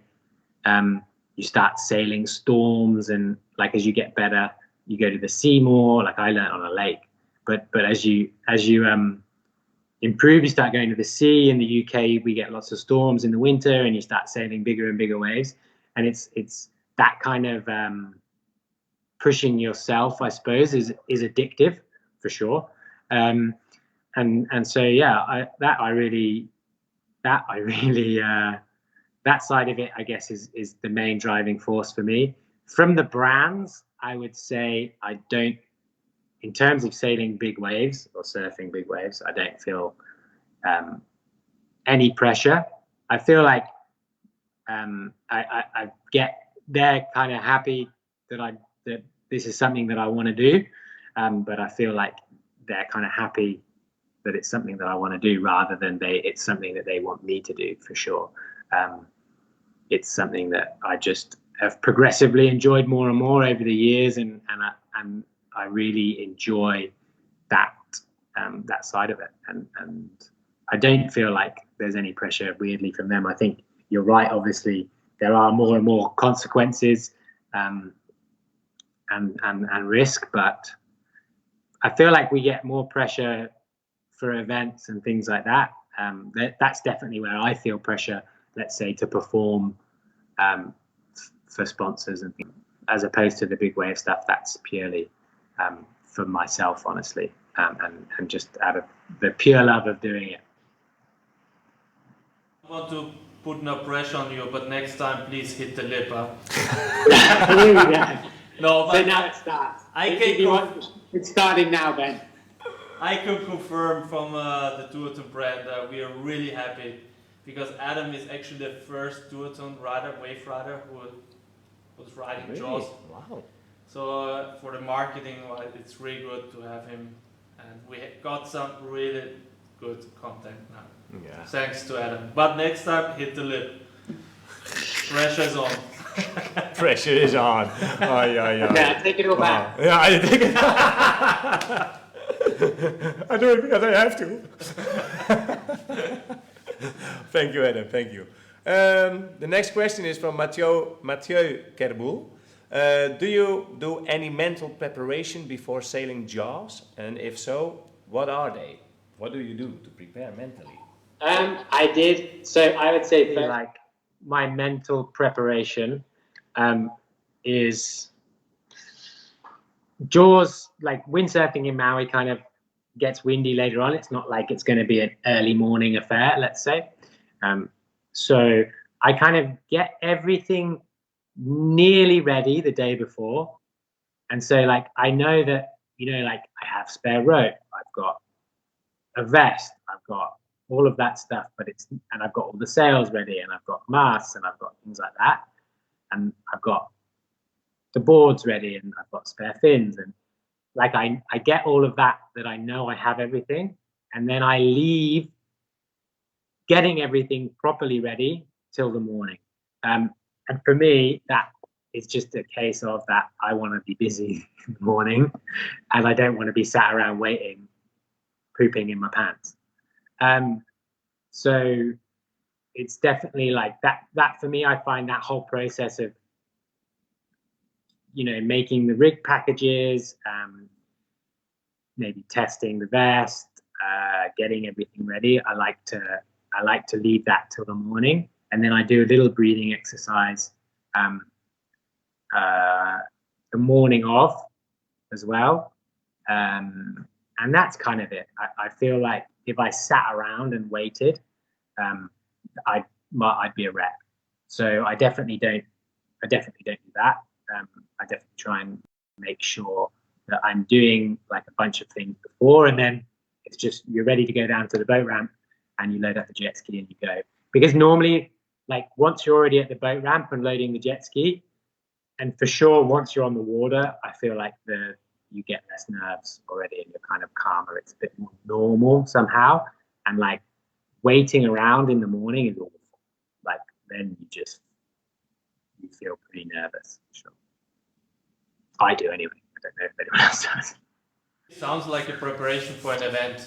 you start sailing storms, and like as you get better, you go to the sea more. Like I learned on a lake, but as you improve, you start going to the sea. In the UK, we get lots of storms in the winter, and you start sailing bigger and bigger waves. And it's that kind of pushing yourself, I suppose, is addictive for sure. And so yeah, that side of it, I guess, is the main driving force for me. From the brands, I would say I don't, in terms of sailing big waves or surfing big waves, I don't feel any pressure. I feel like I get, they're kind of happy that this is something that I want to do, but I feel like they're kind of happy that it's something that I want to do rather than it's something that they want me to do, for sure. It's something that I just have progressively enjoyed more and more over the years, and I really enjoy that side of it, and I don't feel like there's any pressure weirdly from them. I think you're right. Obviously, there are more and more consequences and risk, but I feel like we get more pressure for events and things like that. That's definitely where I feel pressure, let's say, to perform for sponsors and things, as opposed to the big wave stuff. That's purely for myself, honestly, and just out of the pure love of doing it. I want to put no pressure on you, but next time please hit the lip. Huh? No, but so now it starts. It's starting now, Ben. I can confirm from the Duotone brand that we are really happy, because Adam is actually the first Duotone rider, wave rider, who was riding Really? Jaws. Wow. So for the marketing, it's really good to have him, and we got some really good content now. Yeah. Thanks to Adam. But next time, hit the lip. Pressure's on. Pressure is on. Oh, Yeah, take it all back. Yeah, I take it. I do it because I have to. Thank you, Adam. Thank you. The next question is from Mathieu Kerboul. Do you do any mental preparation before sailing Jaws? And if so, what are they? What do you do to prepare mentally? I did. So I would say like my mental preparation is Jaws. Like windsurfing in Maui kind of gets windy later on. It's not like it's going to be an early morning affair, let's say. So I kind of get everything nearly ready the day before. And so like, I know that, you know, like I have spare rope, I've got a vest, I've got all of that stuff, and I've got all the sails ready, and I've got masts, and I've got things like that. And I've got the boards ready, and I've got spare fins. And like, I get all of that I know I have everything. And then I leave getting everything properly ready till the morning. And for me, that is just a case of that I want to be busy in the morning, and I don't want to be sat around waiting, pooping in my pants. So it's definitely like that for me. I find that whole process of, you know, making the rig packages, maybe testing the vest, getting everything ready. I like to leave that till the morning, and then I do a little breathing exercise the morning of as well. And that's kind of it. I feel like if I sat around and waited, I'd be a wreck. So I definitely don't do that. I definitely try and make sure that I'm doing like a bunch of things before, and then it's just you're ready to go down to the boat ramp and you load up the jet ski and you go. Because normally, like once you're already at the boat ramp and loading the jet ski, and for sure once you're on the water, I feel like you get less nerves already and you're kind of calmer. It's a bit more normal somehow. And like waiting around in the morning is awful. Like then you feel pretty nervous. Sure. I do anyway. I don't know if anyone else does. Sounds like a preparation for an event.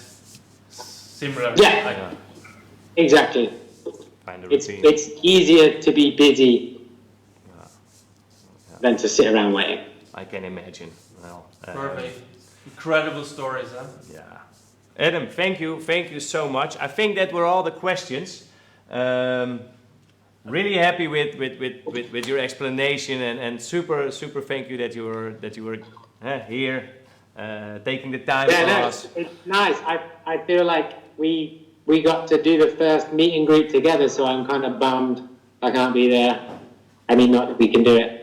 Similar. Yeah, exactly. Find a routine. It's easier to be busy than to sit around waiting. I can imagine. Well, Perfect. Incredible stories, huh? Yeah. Adam, thank you so much. I think that were all the questions. Really happy with your explanation and super thank you that you were here taking the time for us. It's nice. I feel like we got to do the first meet and greet together, so I'm kind of bummed I can't be there. I mean, not that we can do it.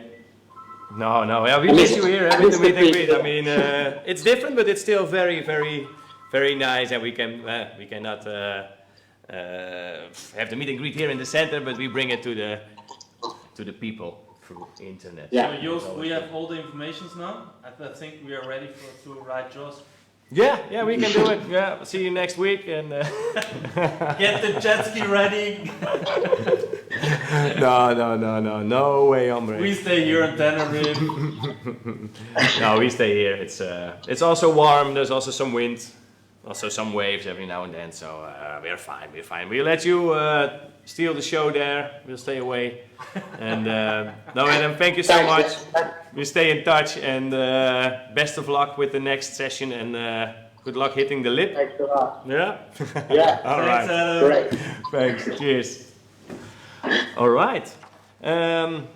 No, yeah, we miss you here with the meet and greet. I mean, it's different, but it's still very nice, and we cannot have the meet and greet here in the center, but we bring it to the people through internet. Yeah. So Joost, we have all the information now. I think we are ready to ride Jaws. Yeah, we can do it. Yeah, see you next week and get the jet ski ready. No way, hombre. We stay here in Tenerife. No, we stay here. It's also warm. There's also some wind, also some waves every now and then. So we're fine. We'll let you steal the show there. We'll stay away. And no, Adam, thank you so much. We stay in touch, and best of luck with the next session, and good luck hitting the lip. Thanks a lot. Yeah? Yeah. All right. Great. Thanks. Cheers. All right. That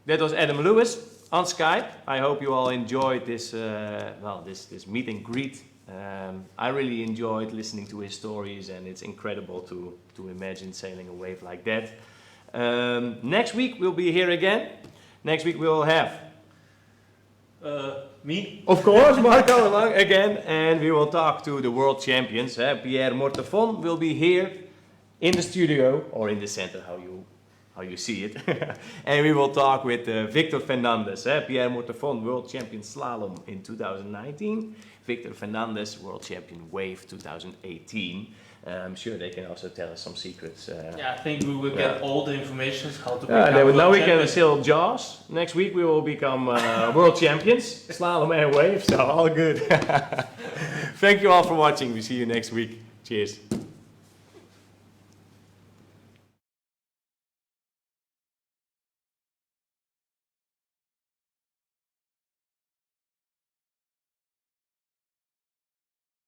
was Adam Lewis on Skype. I hope you all enjoyed this this meet and greet. I really enjoyed listening to his stories, and it's incredible to imagine sailing a wave like that. Next week we'll be here again. Next week we'll have me, of course, Marco along again, and we will talk to the world champions. Pierre Mortefon will be here in the studio or in the center, how you see it. And we will talk with Victor Fernandez, Pierre Mortefon, world champion slalom in 2019. Victor Fernandez, world champion wave 2018. I'm sure they can also tell us some secrets. I think we will get all the information how to become now we champion. can sail Jaws. Next week we will become world champions, slalom and wave, so all good. Thank you all for watching. We see you next week. Cheers.